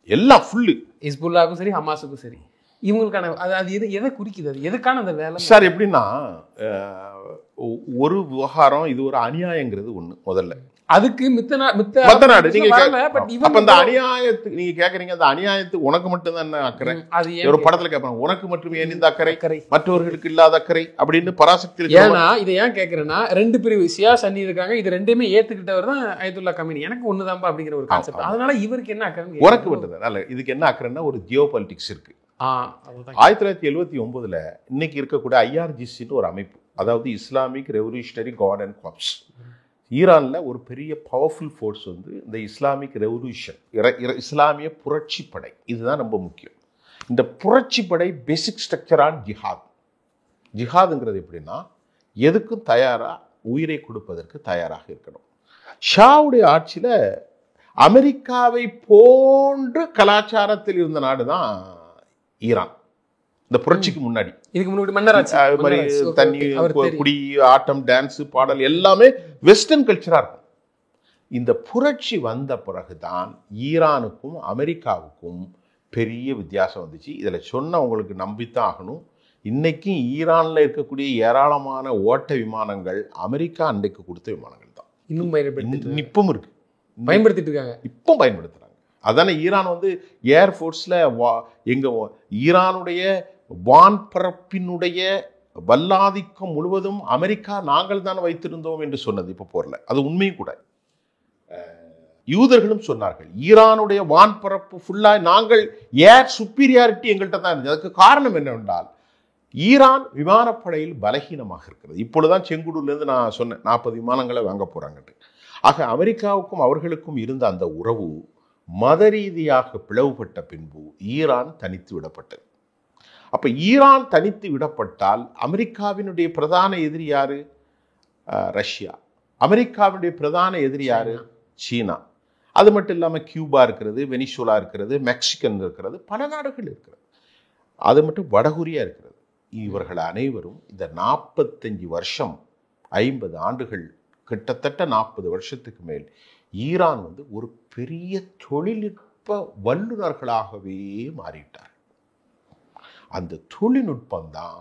எல்லாம் ஃபுல்லு, ஹிஸ்புல்லாவுக்கும் சரி ஹமாஸுக்கும் சரி. இவங்களுக்கான அது எதை குறிக்குது, அது எதுக்கான அந்த வேலை சார்? எப்படின்னா, ஒரு விவகாரம், இது ஒரு அநியாயங்கிறது ஒண்ணு முதல்ல. அதுக்கு மித்த நாடு நீங்க அந்த அநியாயத்துக்கு நீங்க கேக்குறீங்க, அந்த அநியாயத்துக்கு உனக்கு மட்டும் தான் அக்கறை. ஒரு படத்துல கேட்பாங்க, உனக்கு மட்டும் ஏன் இந்த அக்கறை, மற்றவர்களுக்கு இல்லாத அக்கறை அப்படின்னு பராசக்தி. ஏன்னா இதை ஏன் கேட்கறேன்னா, 2 பிரிவு ஷியா சன்னி இருக்காங்க, இது ரெண்டுமே ஏத்துக்கிட்டவர் தான் அயத்துல்லா கமேனி. எனக்கு ஒண்ணுதான்பா அப்படிங்கிற ஒரு கான்செப்ட். அதனால இவருக்கு என்ன அக்கறை, உனக்கு மட்டும். இதுக்கு என்ன அக்கறைன்னா, ஒரு ஜியோ பாலிடிக்ஸ் இருக்கு. 1979 இன்னைக்கு இருக்கக்கூடிய IRGCன்னு ஒரு அமைப்பு, அதாவது Islamic revolutionary guard and corps. ஈரான்ல ஒரு பெரிய பவர்ஃபுல் ஃபோர்ஸ் இந்த இஸ்லாமிக் ரெவல்யூஷன், இஸ்லாமிய புரட்சி படை. இதுதான் ரொம்ப முக்கியம். இந்த புரட்சி படை பேசிக் ஸ்ட்ரக்சரான ஜிஹாதுங்கிறது எப்படின்னா, எதுக்கும் தயாரா உயிரை கொடுப்பதற்கு தயாராக இருக்கணும். ஷாவுடைய ஆட்சியில அமெரிக்காவை போன்று கலாச்சாரத்தில் இருந்த நாடு தான் ஈரான். இந்த புரட்சிக்கு முன்னாடி இதுக்கு முன்னாடி மன்னராட்சி, அது மாதிரி தண்ணி, குடி, ஆட்டம், டான்ஸ், பாடல் எல்லாமே வெஸ்டர்ன் கல்ச்சரா இருக்கும். இந்த புரட்சி வந்த பிறகுதான் ஈரானுக்கும் அமெரிக்காவுக்கும் பெரிய வித்தியாசம் வந்துச்சு. இதில் சொன்ன உங்களுக்கு நம்பித்தான் ஆகணும். இன்னைக்கும் ஈரானில் இருக்கக்கூடிய ஏராளமான ஓட்ட விமானங்கள் அமெரிக்கா அன்றைக்கு கொடுத்த விமானங்கள் தான். இன்னும் இப்பவும் இருக்கு, பயன்படுத்திட்டு இருக்காங்க, இப்போ பயன்படுத்துறாங்க. அதானே ஈரான் வந்து ஏர்ஃபோர்ஸில் எங்க ஈரானுடைய வான்பரப்பினுடைய வல்லாதிக்கம் முழுவதும் அமெரிக்கா நாங்கள் தான் வைத்திருந்தோம் என்று சொன்னது இப்போ போர்ல. அது உண்மையும் கூட. யூதர்களும் சொன்னார்கள், ஈரானுடைய வான்பரப்பு ஃபுல்லா நாங்கள் ஏர் சுப்பீரியாரிட்டி எங்கள்கிட்ட தான் இருந்தது. அதுக்கு காரணம் என்னவென்றால் ஈரான் விமானப்படையில் பலகீனமாக இருக்கிறது. இப்பொழுதுதான் செங்குடூர்லேருந்து நான் சொன்னேன் 40 விமானங்களை வாங்க போறாங்கட்டு. ஆக அமெரிக்காவுக்கும் அவர்களுக்கும் இருந்த அந்த உறவு மத ரீதியாக பிளவுபட்ட பின்பு ஈரான் தனித்து விடப்பட்டது. அப்ப ஈரான் தனித்து விடப்பட்டால் அமெரிக்காவினுடைய பிரதான எதிரி யாரு? ரஷ்யா. அமெரிக்காவினுடைய பிரதான எதிரி யாரு? சீனா. அது மட்டும் இல்லாமல் கியூபா இருக்கிறது, வெனிசுலா இருக்கிறது, மெக்சிகன் இருக்கிறது, பல நாடுகள் இருக்கிறது. அது மட்டும் வடகொரியா இருக்கிறது. இவர்கள் அனைவரும் இந்த 45 வருஷம் 50 ஆண்டுகள், கிட்டத்தட்ட 40 வருஷத்துக்கு மேல் ஈரான் வந்து ஒரு பெரிய தொழில்நுட்ப வல்லுநர்களாகவே மாறிட்டார். அந்த தொழில்நுட்பம் தான்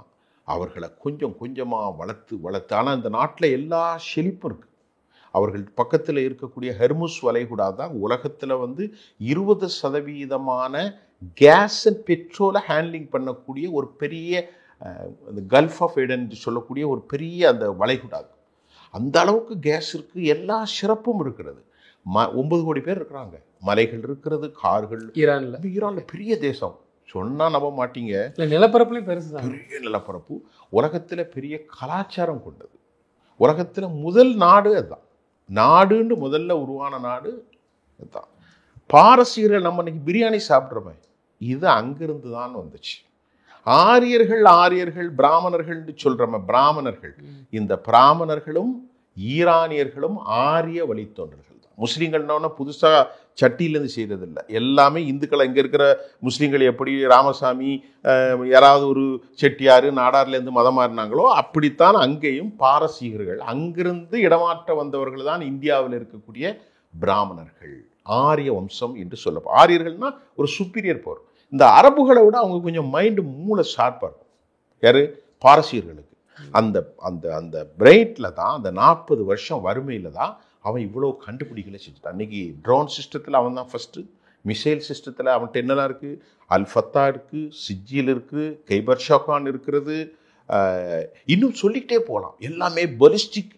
அவர்களை கொஞ்சம் கொஞ்சமாக வளர்த்து ஆனால் இந்த நாட்டில் எல்லா செழிப்பும் இருக்கு. அவர்கள் பக்கத்தில் இருக்கக்கூடிய ஹெர்முஸ் வளைகுடா தான் உலகத்தில் வந்து 20% கேஸ் அண்ட் பெட்ரோலை ஹேண்ட்லிங் பண்ணக்கூடிய ஒரு பெரிய அந்த கல்ஃப் ஆஃப் ஏடன் சொல்லக்கூடிய ஒரு பெரிய அந்த வளைகுடா. அந்த அளவுக்கு கேஸ் இருக்கு, எல்லா சிறப்பும் இருக்கிறது. 9 கோடி பேர் இருக்கிறாங்க, மலைகள் இருக்கிறது, கார்கள். ஈரான்ல பெரிய தேசம் சொன்னா நம்ப மாட்டீங்க. நிலப்பரப்புலையும் பெரிய நிலப்பரப்பு, உலகத்தில் பெரிய கலாச்சாரம் கொண்டது. உலகத்தில் முதல் நாடு அதுதான். நாடுன்னு முதல்ல உருவான நாடு அதுதான். பாரசீகர்கள் நம்ம இன்னைக்கு பிரியாணி சாப்பிட்றோமே, இது அங்கிருந்து தான் வந்துச்சு. ஆரியர்கள் பிராமணர்கள் சொல்றோமே, பிராமணர்கள், இந்த பிராமணர்களும் ஈரானியர்களும் ஆரிய வழித்தோன்றர்கள் தான். முஸ்லீம்கள்னா புதுசா சட்டியிலேருந்து செய்யறது இல்லை, எல்லாமே இந்துக்களை. இங்கே இருக்கிற முஸ்லீம்கள் எப்படி ராமசாமி யாராவது ஒரு செட்டியார் நாடார்லேருந்து மதம் மாறினாங்களோ அப்படித்தான் அங்கேயும் பாரசீகர்கள், அங்கிருந்து இடமாற்ற வந்தவர்கள் தான் இந்தியாவில் இருக்கக்கூடிய பிராமணர்கள், ஆரிய வம்சம் என்று சொல்லப்போம். ஆரியர்கள்னா ஒரு சுப்பீரியர் பவர். இந்த அரபுகளை விட அவங்க கொஞ்சம் மைண்டு மூளை ஷார்ப்பாக இருக்கும். யாரு? பாரசீகர்களுக்கு. அந்த அந்த அந்த பிரெயிட்ல தான், அந்த 40 வருஷம் வறுமையில் தான் அவன் இவ்வளோ கண்டுபிடிக்கல செஞ்சுட்டான். அன்றைக்கி ட்ரோன் சிஸ்டத்தில் அவன் தான் ஃபஸ்ட்டு. மிசைல் சிஸ்டத்தில் அவன்கிட்ட என்னெல்லாம் இருக்குது? அல்ஃபத்தா இருக்குது, சிஜில் இருக்குது, கைபர் ஷாக்கான் இருக்கிறது, இன்னும் சொல்லிக்கிட்டே போகலாம். எல்லாமே பலிஸ்டிக்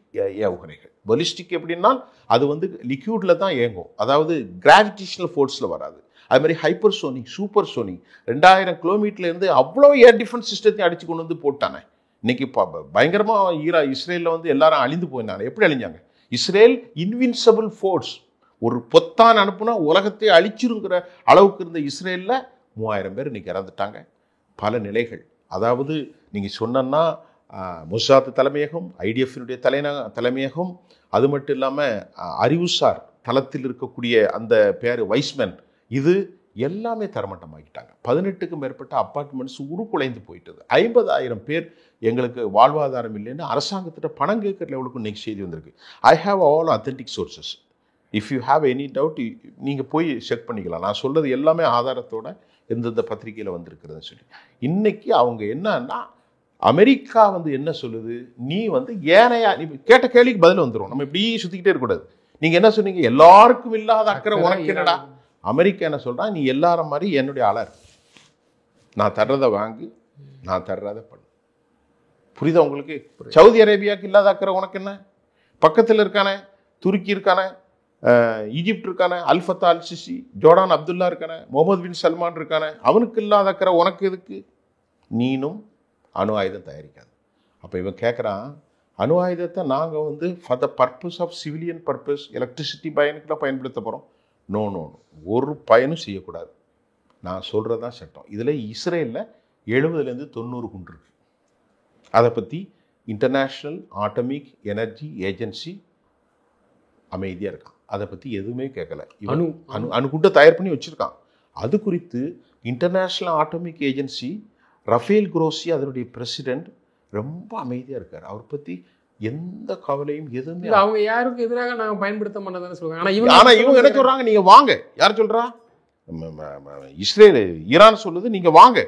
ஏவுகணைகள். பலிஸ்டிக் எப்படின்னா அது வந்து லிக்யூடில் தான் இயங்கும், அதாவது கிராவிடேஷனல் ஃபோர்ஸில் வராது. அது மாதிரி ஹைப்பர்சோனிக், சூப்பர் சோனிக், 2000 கிலோமீட்டர்லேருந்து அவ்வளோ ஏர் டிஃபென்ஸ் சிஸ்டத்தையும் அடித்து கொண்டு வந்து போட்டானே. இன்னைக்கு பயங்கரமாக இஸ்ரேலில் வந்து எல்லாரும் அழிந்து போயிருந்தாங்க. எப்படி அழிஞ்சாங்க? இஸ்ரேல் இன்வின்சிபிள் ஃபோர்ஸ், ஒரு பொத்தான் அனுப்புனா உலகத்தை அழிச்சிருங்கிற அளவுக்கு இருந்த இஸ்ரேலில் 3000 பேர் இன்னைக்கு இறந்துட்டாங்க. பல நிலைகள். அதாவது நீங்கள் சொன்னா மொசாத் தலைமையகம், ஐடிஎஃபினுடைய தலைமையகம், அது மட்டும் இல்லாமல் அறிவுசார் தளத்தில் இருக்கக்கூடிய அந்த பேர் வைஸ்மேன், இது எல்லாமே தரமட்டமாக்கிட்டாங்க. 18க்கும் மேற்பட்ட அப்பார்ட்மெண்ட்ஸ் உருக்குலைந்து போயிட்டது. 50,000 பேர் எங்களுக்கு வாழ்வாதாரம் இல்லைன்னு அரசாங்கத்திட்ட பணம் கேட்குற லெவலுக்கு இன்னைக்கு செய்தி வந்திருக்கு. I have all authentic sources. If you have any doubt நீங்கள் போய் செக் பண்ணிக்கலாம். நான் சொல்கிறது எல்லாமே ஆதாரத்தோட எந்தெந்த பத்திரிகையில் வந்திருக்கிறதுன்னு சொல்லி. இன்னைக்கு அவங்க என்னன்னா, அமெரிக்கா வந்து என்ன சொல்லுது, நீ வந்து ஏனையா, நீ கேட்ட கேள்விக்கு பதில் வந்துடும். நம்ம இப்படி சுற்றிக்கிட்டே இருக்கக்கூடாது. நீங்கள் என்ன சொன்னீங்க, எல்லாருக்கும் இல்லாத அக்கறை உனக்கு என்னடா? அமெரிக்கா என்ன சொல்கிறான், நீ எல்லாரும் மாதிரி என்னுடைய ஆளர், நான் தர்றதை வாங்கு, நான் தர்றதை பண்ணு. புரியுதா உங்களுக்கு? சவுதி அரேபியாவுக்கு இல்லாத அக்கறை உனக்கு என்ன? பக்கத்தில் இருக்கானே, துருக்கி இருக்கானே, ஈஜிப்ட் இருக்கானே, அல்ஃபத்தா அல் சிசி, ஜோர்டான் அப்துல்லா இருக்கானே, முகமது பின் சல்மான் இருக்கானே, அவனுக்கு இல்லாத அக்கறை உனக்கு எதுக்கு? நீனும் அணு ஆயுதம் தயாரிக்காது. அப்போ இவன் கேட்குறான், அணு ஆயுதத்தை நாங்கள் வந்து for the purpose of civilian purpose, electricity பயனுக்குலாம் பயன்படுத்த போகிறோம். நோ, ஒரு பயனும் செய்யக்கூடாது. நான் சொல்கிறது தான் சட்டம். இதில் இஸ்ரேலில் 70லேருந்து 90 குண்டு இருக்கு. அதை பற்றி இன்டர்நேஷ்னல் ஆட்டமிக் எனர்ஜி ஏஜென்சி அமைதியாக இருக்கான். அதை பற்றி எதுவுமே கேட்கல. அணு அணுகுண்டை தயார் பண்ணி வச்சுருக்கான். அது குறித்து இன்டர்நேஷ்னல் ஆட்டோமிக் ஏஜென்சி ரஃபேல் குரோசி அதனுடைய பிரசிடென்ட் ரொம்ப அமைதியாக இருக்கார். அவர் பற்றி எந்த கவலையும் எதுவுமே. அவங்க யாருக்கு எதிராக நாங்கள் பயன்படுத்த மாட்டோம்னு சொல்லுவாங்க. ஆனால் இவங்க என்ன சொல்கிறாங்க, நீங்கள் வாங்க. யார் சொல்கிறா? இஸ்ரேல் ஈரான் சொல்லுது, நீங்கள் வாங்க,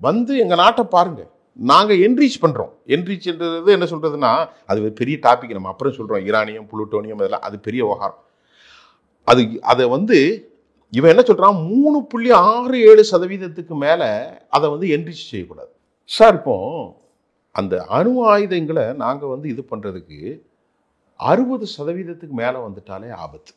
வந்து எங்கள் நாட்டை பாருங்கள், நாங்கள் என்ரீச் பண்ணுறோம். என்ரீச்ன்றது என்ன சொல்கிறதுனா, அது பெரிய டாபிக், நம்ம அப்புறம் சொல்கிறோம். யுரானியம், புளூட்டோனியம், அதெல்லாம் அது பெரிய விவகாரம். அதை வந்து இவன் என்ன சொல்கிறான், 3.67% மேலே அதை வந்து என்ரிச் செய்யக்கூடாது சார். இப்போ அந்த அணு ஆயுதங்களை நாங்கள் வந்து இது பண்ணுறதுக்கு 60% மேலே வந்துட்டாலே ஆபத்து.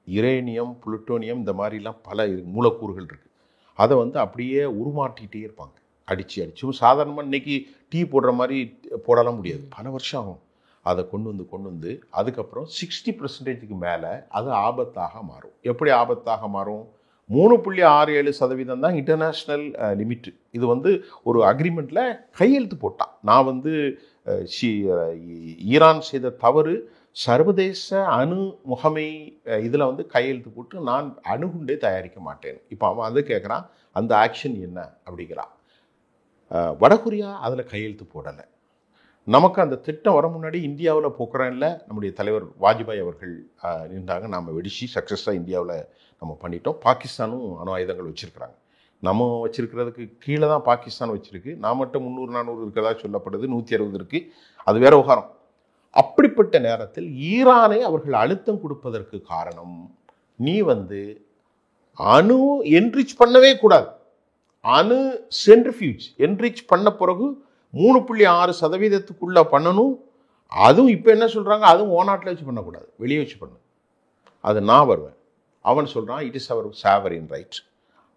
யுரேனியம், புளுட்டோனியம், இந்த மாதிரிலாம் பல மூலக்கூறுகள் இருக்குது. அதை வந்து அப்படியே உருமாற்றிகிட்டே இருப்பாங்க, அடித்து சாதாரணமாக இன்றைக்கி டீ போடுற மாதிரி போடலாம் முடியாது, பல வருஷம் ஆகும். அதை கொண்டு வந்து அதுக்கப்புறம் 60% மேலே அது ஆபத்தாக மாறும். எப்படி ஆபத்தாக மாறும்? 3.67% தான் இன்டர்நேஷ்னல் லிமிட்டு. இது வந்து ஒரு அக்ரிமெண்ட்டில் கையெழுத்து போட்டான். நான் வந்து ஈரான் செய்த தவறு, சர்வதேச அணு முகமை இதில் வந்து கையெழுத்து போட்டு நான் அணுகுண்டே தயாரிக்க மாட்டேன். இப்போ அவன் அதை கேட்குறான், அந்த ஆக்ஷன் என்ன அப்படிங்கிறான். வடகொரியா அதில் கையெழுத்து போடலை. நமக்கு அந்த திட்டம் வர முன்னாடி இந்தியாவில் போக்குறான்ல நம்முடைய தலைவர் வாஜ்பாய் அவர்கள் நின்றாங்க. நம்ம வெடிச்சு சக்ஸஸாக இந்தியாவில் நம்ம பண்ணிட்டோம். பாகிஸ்தானும் அணு ஆயுதங்கள் வச்சுருக்கிறாங்க. நம்ம வச்சுருக்கிறதுக்கு கீழே தான் பாகிஸ்தான் வச்சுருக்கு. நான் மட்டும் 300-400 இருக்கிறதா சொல்லப்படுது, 160 இருக்குது. அது வேற விவகாரம். அப்படிப்பட்ட நேரத்தில் ஈரானை அவர்கள் அழுத்தம் கொடுப்பதற்கு காரணம், நீ வந்து அணு என்ரிச் பண்ணவே கூடாது, அணு சென்ட்ரிஃபியூஜ் என்ரிச் பண்ண பிறகு 3.6% பண்ணணும். அதுவும் இப்போ என்ன சொல்கிறாங்க, அதுவும் ஓநாட்டில் வச்சு பண்ணக்கூடாது, வெளியே வச்சு பண்ணு. அது நான் வருவேன். அவன் சொல்கிறான், it is our sovereign right,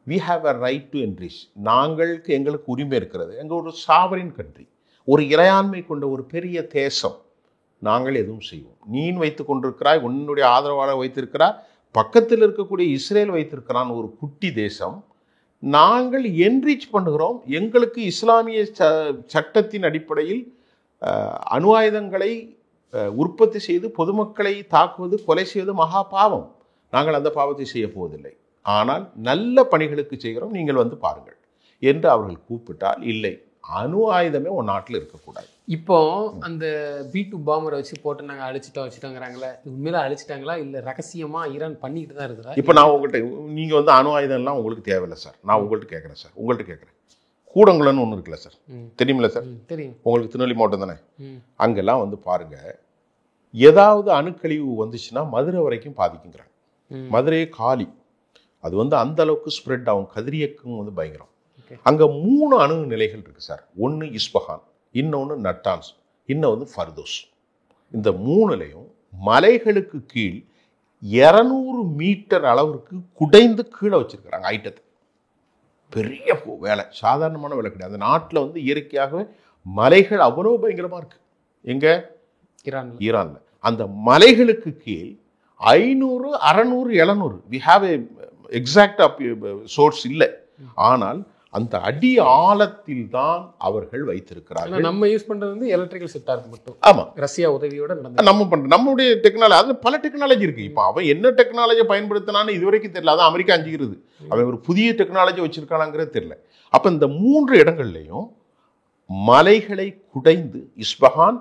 we have a right to enrich. எங்களுக்கு உரிமை இருக்கிறது. எங்கள் ஒரு சாவரின் கண்ட்ரி, ஒரு இறையாண்மை கொண்ட ஒரு பெரிய தேசம். நாங்கள் எதுவும் செய்வோம். நீ வைத்து கொண்டிருக்கிறாய், உன்னுடைய ஆதரவாளர் வைத்திருக்கிறார், பக்கத்தில் இருக்கக்கூடிய இஸ்ரேல் வைத்திருக்கிறான், ஒரு குட்டி தேசம். நாங்கள் என்ரிச் பண்ணுகிறோம். எங்களுக்கு இஸ்லாமிய சட்டத்தின் அடிப்படையில் அணு ஆயுதங்களை உற்பத்தி செய்து பொதுமக்களை தாக்குவது, கொலை செய்வது மகா பாவம். நாங்கள் அந்த பாவத்தை செய்ய போவதில்லை, ஆனால் நல்ல பணிகளுக்கு செய்கிறோம், நீங்கள் வந்து பாருங்கள் என்று அவர்கள் கூப்பிட்டால், இல்லை, அணு ஆயுதமே ஒரு நாட்டில் இருக்கக்கூடாது. இப்போ அந்த B2 பாம்பரை வச்சு போட்டு நாங்கள் வச்சுட்டோங்கிறாங்களே, உண்மையில அழிச்சிட்டாங்களா இல்லை ரகசியமாக ஈரான் பண்ணிக்கிட்டு தான் இருக்குதா? இப்போ நான் உங்கள்கிட்ட, நீங்கள் வந்து அணு ஆயுதம்லாம் உங்களுக்கு தேவையில்லை சார், நான் உங்கள்கிட்ட கேட்குறேன் சார், உங்கள்கிட்ட கேட்குறேன். கூடங்குளம்னு ஒன்று இருக்குல்ல சார், தெரியுமில்ல சார்? தெரியும். உங்களுக்கு திருநெல்வேலி மாவட்டம் தானே? அங்கெல்லாம் வந்து பாருங்கள், ஏதாவது அணுக்கழிவு வந்துச்சுன்னா மதுரை வரைக்கும் பாதிக்குங்கிறாங்க. மதுரையே காலி. அது வந்து அந்த அளவுக்கு ஸ்ப்ரெட் ஆகும். கதிரியக்கம் வந்து பயங்கரம். அங்கே 3 அணு நிலைகள் இருக்குது சார். ஒன்று இஸ்பஹான், இன்னொன்று நட்டான்ஸ், இன்னொன்று ஃபர்தோஸ். இந்த 3லையும் மலைகளுக்கு கீழ் 200 மீட்டர் அளவிற்கு குடைந்து கீழே வச்சிருக்கிறாங்க ஐட்டத்தை. பெரிய வேலை, சாதாரணமான வேலை கிடையாது. அந்த நாட்டில் வந்து இயற்கையாகவே மலைகள் அவ்வளோ பயங்கரமாக இருக்குது. எங்கே? ஈரானில். அந்த மலைகளுக்கு கீழ் 500, 600, 700, we have a exact source இல்லை, ஆனால் அந்த அடி ஆழத்தில் தான் அவர்கள் வைத்திருக்கிறார்கள். நம்ம யூஸ் பண்றது வந்து எலக்ட்ரிக்கல் செக்டார் மட்டும். ஆமா, ரஷ்யா உதவியோட நம்ம பண்றோம். நம்மளுடைய டெக்னாலஜி, அது பல டெக்னாலஜி இருக்கு. இப்போ அவன் என்ன டெக்னாலஜியை பயன்படுத்தினான்னு இதுவரைக்கும் தெரியல. அதான் அமெரிக்கா அஞ்சுகிறது. அவன் ஒரு புதிய டெக்னாலஜி வச்சிருக்கானாங்கிறது தெரியல. அப்ப இந்த 3 இடங்கள்லையும் மலைகளை குடைந்து இஸ்பஹான்,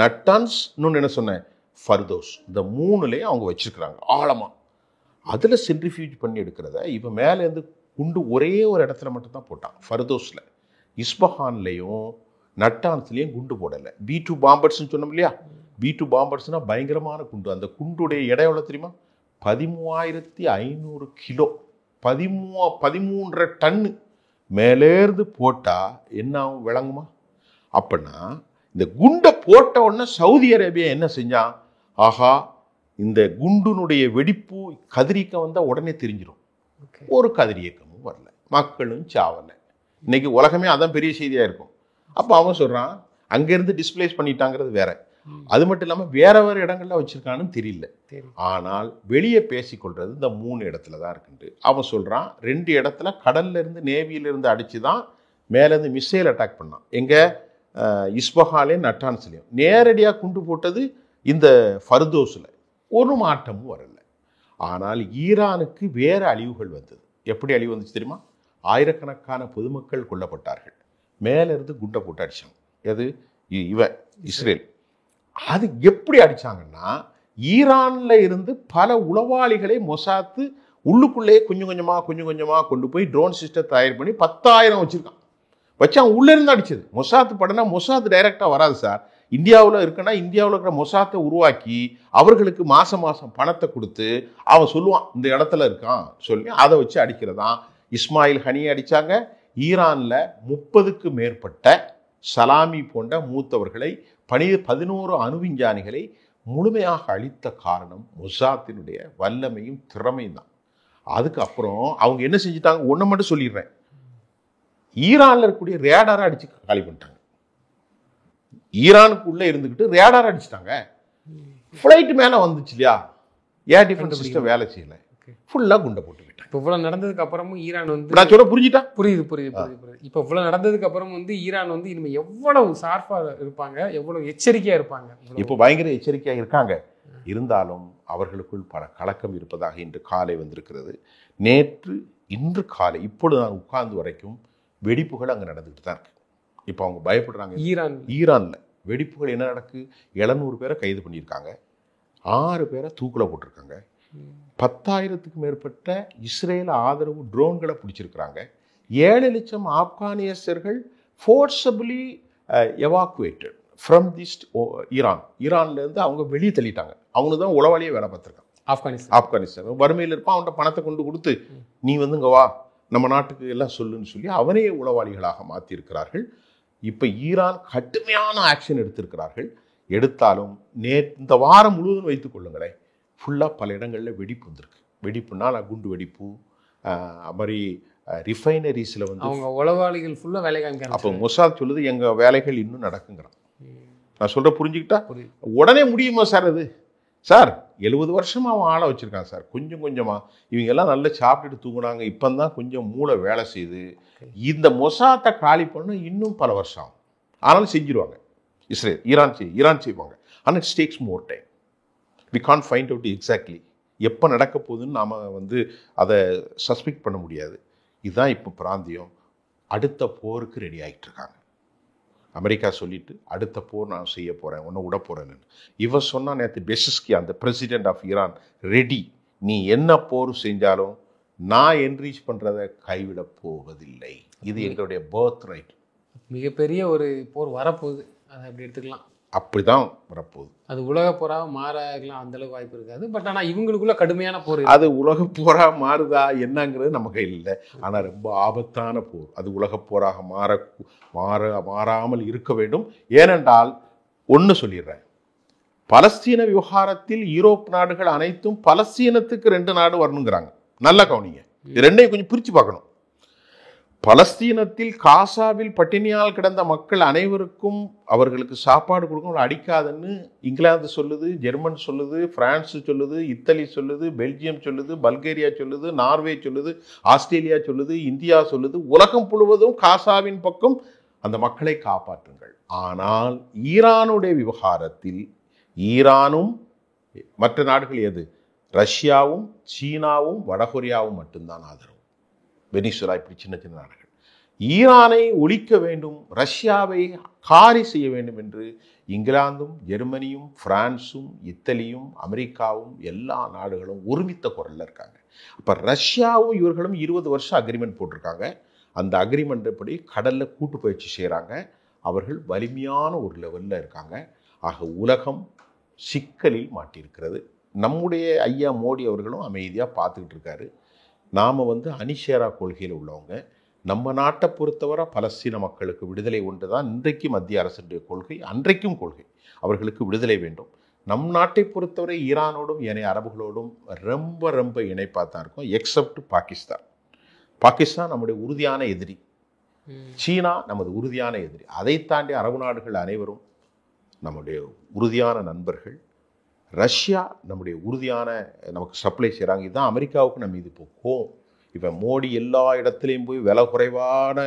நட்டான்ஸ், இன்னொன்று என்ன சொன்னேன், ஃபர்தோஸ், இந்த 3லையும் அவங்க வச்சிருக்கிறாங்க ஆழமா. அதில் சென்ட்ரிஃபியூஜ் பண்ணி எடுக்கிறத இப்போ மேலேருந்து குண்டு ஒரே ஒரு இடத்துல மட்டும்தான் போட்டான், ஃபர்தோஸில். இஸ்பஹான்லேயும் நட்டான்ஸ்லேயும் குண்டு போடலை. B2 பாம்பர்ஸ்ன்னு சொன்னோம் இல்லையா? B2 பாம்பர்ஸ்னால் பயங்கரமான குண்டு. அந்த குண்டுடைய எடை எவ்வளோ தெரியுமா? 13,500 கிலோ, 13 டன்னு. மேலேருந்து போட்டால் என்ன ஆகும் விளங்குமா? அப்படின்னா இந்த குண்டை போட்ட உடனே சவுதி அரேபியா என்ன செஞ்சான், ஆஹா இந்த குண்டுனுடைய வெடிப்பு கதிரியக்கம் வந்தால் உடனே தெரிஞ்சிடும். ஒரு கதிரியக்கமும் வரல, மக்களும் சாவலை. இன்னைக்கு உலகமே அதான் பெரிய செய்தியாக இருக்கும். அப்போ அவன் சொல்கிறான், அங்கேருந்து டிஸ்பிளேஸ் பண்ணிட்டாங்கிறது வேற. அது மட்டும் இல்லாமல் வேற வேறு இடங்கள்ல வச்சுருக்கான்னு தெரியல. ஆனால் வெளியே பேசிக்கொள்றது இந்த 3 இடத்துல தான் இருக்குன்ட்டு அவன் சொல்கிறான். 2 இடத்துல கடல்ல இருந்து, நேவியிலிருந்து அடித்து தான் மேலேருந்து மிசைல் அட்டாக் பண்ணான். எங்கே? இஸ்பஹான்லேயும் நட்டான்ஸ்லேயும். நேரடியாக குண்டு போட்டது இந்த ஃபர்தோஸில். ஒரு மாற்றமும் வரல. ஆனால் ஈரானுக்கு வேறு அழிவுகள் வந்தது. எப்படி அழிவு வந்துச்சு தெரியுமா? ஆயிரக்கணக்கான பொதுமக்கள் கொல்லப்பட்டார்கள். மேலிருந்து குண்டை போட்டு அடிச்சாங்க. எது? இஸ்ரேல். அது எப்படி அடிச்சாங்கன்னா, ஈரான்ல இருந்து பல உளவாளிகளை மொசாத்து உள்ளுக்குள்ளேயே கொஞ்சம் கொஞ்சமாக கொண்டு போய் ட்ரோன் சிஸ்டம் தயார் பண்ணி 10,000 வச்சிருக்கான். வச்சு அவன் உள்ள இருந்து அடிச்சது. மொசாத்து படனா மொசாத்து டைரக்டா வராது சார். இந்தியாவில் இருக்குன்னா இந்தியாவில் இருக்கிற மொசாத்தை உருவாக்கி அவர்களுக்கு மாசம் பணத்தை கொடுத்து அவன் சொல்லுவான் இந்த இடத்துல இருக்கான் சொல்லி அதை வச்சு அடிக்கிறதான். இஸ்மாயில் ஹனியை அடிச்சாங்க. ஈரான்ல 30க்கு மேற்பட்ட சலாமி போன்ற மூத்தவர்களை 11 அணு விஞ்ஞானிகளை முழுமையாக அழித்த காரணம் மொசாத்தினுடைய வல்லமையும் திறமையும் தான். அதுக்கப்புறம் அவங்க என்ன செஞ்சுட்டாங்க, ஒன்றை மட்டும் சொல்லிடுறேன். ஈரான்ல இருக்கக்கூடிய ரேடாரை அடிச்சு காலி பண்ணிட்டாங்க. ஈரானுக்குள்ள இருந்துக்கிட்டு ரேடாரை அடிச்சுட்டாங்க. ஃப்ளைட் மேல வந்துச்சு இல்லையா, ஏர் டிஃபென்ஸ் சிஸ்டம் வேலை செய்யல, ஃபுல்லா குண்டை போட்டு விட்டாங்க. இப்போ இவ்வளவு நடந்ததுக்கு அப்புறமும் ஈரான் வந்து, நான் சொல்ல புரிஞ்சுட்டா? புரியுது. இப்போ இவ்வளவு நடந்ததுக்கு அப்புறம் வந்து ஈரான் வந்து இனிமே எவ்வளவு ஷார்ப்பா இருப்பாங்க, எவ்வளவு எச்சரிக்கையா இருப்பாங்க. இப்போ பயங்கர எச்சரிக்கையா இருக்காங்க. இருந்தாலும் அவர்களுக்குள் பல கலக்கம் இருப்பதாக இன்று காலை வந்திருக்கிறது. இன்று காலை இப்பொழுது நான் உட்கார்ந்து வரைக்கும் வெடிப்புகள் அங்கே நடந்துகிட்டு தான் இருக்கு. இப்போ அவங்க பயப்படுறாங்க. ஈரான்ல வெடிப்புகள் என்ன நடக்கு? 700 பேரை கைது பண்ணியிருக்காங்க, 6 பேரை தூக்கில் போட்டிருக்காங்க, 10,000க்கு மேற்பட்ட இஸ்ரேல் ஆதரவு ட்ரோன்களை பிடிச்சிருக்கிறாங்க, 7 லட்சம் ஆப்கானியர்கள் ஃபோர்ஸபிளி எவாக்குவேட்டட் ஃப்ரம் திஸ் ஈரான்லேருந்து அவங்க வெளியே தள்ளிட்டாங்க. அவங்க தான் உளவாளியே வேலை பார்த்துருக்காங்க. ஆப்கானிஸ்தான் வறுமையில் இருப்பான். அவன்கிட்ட பணத்தை கொண்டு கொடுத்து நீ வந்து இங்கே வா, நம்ம நாட்டுக்கு எல்லாம் சொல்லுன்னு சொல்லி அவனே உளவாளிகளாக மாற்றியிருக்கிறார்கள். இப்போ ஈரான் கடுமையான ஆக்ஷன் எடுத்திருக்கிறார்கள். எடுத்தாலும் இந்த வாரம் முழுவதும் வைத்துக் கொள்ளுங்களேன், ஃபுல்லாக பல இடங்களில் வெடிப்பு வந்திருக்கு. வெடிப்புனா குண்டு வெடிப்பு, மாதிரி ரிஃபைனரிஸில் வந்து அவங்க உளவாளிகள் ஃபுல்லாக வேலை காமிக்கிறாங்க. அப்போ மொசாத் சொல்லுது எங்கள் வேலைகள் இன்னும் நடக்குங்கிறான். நான் சொல்கிற புரிஞ்சுக்கிட்டா உடனே முடியுமா சார்? அது சார் 70 வருஷமாக அவன் ஆளை வச்சுருக்கான் சார். கொஞ்சம் கொஞ்சமாக இவங்க எல்லாம் நல்லா சாப்பிட்டுட்டு தூங்குனாங்க. இப்போ தான் கொஞ்சம் மூளை வேலை செய்யுது. இந்த மொசாத்தை காலி பண்ண இன்னும் பல வருஷம் ஆகும். ஆனாலும் செஞ்சிருவாங்க. ஈரான் செய்வாங்க. ஆனால் it's takes more time. We can't find out exactly எப்போ நடக்க போகுதுன்னு நாம் வந்து அதை சஸ்பெக்ட் பண்ண முடியாது. இதுதான் இப்போ பிராந்தியம். அடுத்த போருக்கு ரெடி ஆகிட்டு இருக்காங்க. அமெரிக்கா சொல்லிட்டு அடுத்த போர் நான் செய்ய போகிறேன், ஒன்று விட போகிறேன்னு. இவன் சொன்னால் நேற்று பெஷஸ்கியான், அந்த பிரசிடென்ட் ஆஃப் ஈரான், ரெடி, நீ என்ன போர் செஞ்சாலும் நான் என்ரீச் பண்ணுறதை கைவிட போவதில்லை. இது எங்களுடைய பர்த் ரைட். மிகப்பெரிய ஒரு போர் வரப்போகுது, அதை அப்படி எடுத்துக்கலாம். அப்படிதான் வரப்போகுது. அது உலக போராக மாறலாம், அந்த அளவுக்கு வாய்ப்பு இருக்காது. பட் ஆனால் இவங்களுக்குள்ள கடுமையான போர். அது உலக போராக மாறுதா என்னங்கிறது நம்ம கையில் இல்லை. ஆனால் ரொம்ப ஆபத்தான போர். அது உலக போராக மாறாமல் இருக்க வேண்டும். ஏனென்றால் ஒன்று சொல்லிடுறேன், பலஸ்தீன விவகாரத்தில் யூரோப் நாடுகள் அனைத்தும் பலஸ்தீனத்துக்கு 2 நாடு வரணுங்கிறாங்க. நல்லா கவனிங்க, இது ரெண்டையும் கொஞ்சம் பிரித்து பார்க்கணும். பலஸ்தீனத்தில் காசாவில் பட்டினியால் கிடந்த மக்கள் அனைவருக்கும் அவர்களுக்கு சாப்பாடு கொடுக்கும் அடிக்காதுன்னு இங்கிலாந்து சொல்லுது, ஜெர்மன் சொல்லுது, பிரான்ஸ் சொல்லுது, இத்தாலி சொல்லுது, பெல்ஜியம் சொல்லுது, பல்கேரியா சொல்லுது, நார்வே சொல்லுது, ஆஸ்திரேலியா சொல்லுது, இந்தியா சொல்லுது. உலகம் முழுவதும் காசாவின் பக்கம் அந்த மக்களை காப்பாற்றுங்கள். ஆனால் ஈரானுடைய விவகாரத்தில் ஈரானும் மற்ற நாடுகள் எது? ரஷ்யாவும் சீனாவும் வடகொரியாவும் மட்டும்தான் ஆதரவு. வெனிசுலா இப்படி சின்ன சின்ன நாடுகள். ஈரானை ஒழிக்க வேண்டும், ரஷ்யாவை காரி செய்ய வேண்டும் என்று இங்கிலாந்தும் ஜெர்மனியும் பிரான்ஸும் இத்தாலியும் அமெரிக்காவும் எல்லா நாடுகளும் ஒருமித்த குரல்ல இருக்காங்க. அப்போ ரஷ்யாவும் இவர்களும் 20 வருஷம் அக்ரிமெண்ட் போட்டிருக்காங்க. அந்த அக்ரிமெண்ட் படி கடலில் கூட்டு பயிற்சி செய்கிறாங்க. அவர்கள் வலிமையான ஒரு லெவலில் இருக்காங்க. ஆக உலகம் சிக்கலில் மாட்டியிருக்கிறது. நம்முடைய ஐயா மோடி அவர்களும் அமைதியாக பார்த்துக்கிட்டு இருக்காரு. நாம் வந்து அணிஷேரா கொள்கையில் உள்ளவங்க. நம்ம நாட்டை பொறுத்தவரை பலஸ்தீன மக்களுக்கு விடுதலை ஒன்று தான் இன்றைக்கு மத்திய அரசுடைய கொள்கை, அன்றைக்கும் கொள்கை. அவர்களுக்கு விடுதலை வேண்டும். நம் நாட்டை பொறுத்தவரை ஈரானோடும் ஏனைய அரபுகளோடும் ரொம்ப ரொம்ப இணைப்பாக தான் இருக்கும், எக்ஸப்ட் பாகிஸ்தான். பாகிஸ்தான் நம்முடைய உறுதியான எதிரி. சீனா நமது உறுதியான எதிரி. அதை தாண்டி அரபு நாடுகள் அனைவரும் நம்முடைய உறுதியான நண்பர்கள். ரஷ்யா நம்முடைய உறுதியான நமக்கு சப்ளை செய்கிறாங்க. இதுதான் அமெரிக்காவுக்கு நம்ம இது போக்கும். இப்போ மோடி எல்லா இடத்துலையும் போய் விலை குறைவான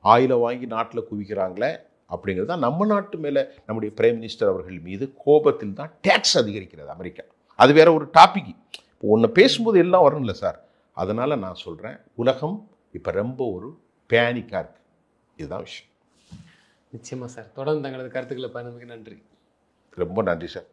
ஆயிலை வாங்கி நாட்டில் குவிக்கிறாங்களே, அப்படிங்கிறது தான் நம்ம நாட்டு மேலே நம்முடைய பிரைம் மினிஸ்டர் அவர்கள் மீது கோபத்தில் தான் டேக்ஸ் அதிகரிக்கிறது அமெரிக்கா. அது வேற ஒரு டாபிக். ஒன்று பேசும்போது எல்லாம் வரும்ல சார். அதனால் நான் சொல்கிறேன், உலகம் இப்போ ரொம்ப ஒரு பேனிக்காக இருக்குது. இதுதான் விஷயம். நிச்சயமாக சார். தொடர்ந்து தங்களது கருத்துக்களை பயணமிக்க நன்றி. ரொம்ப நன்றி சார்.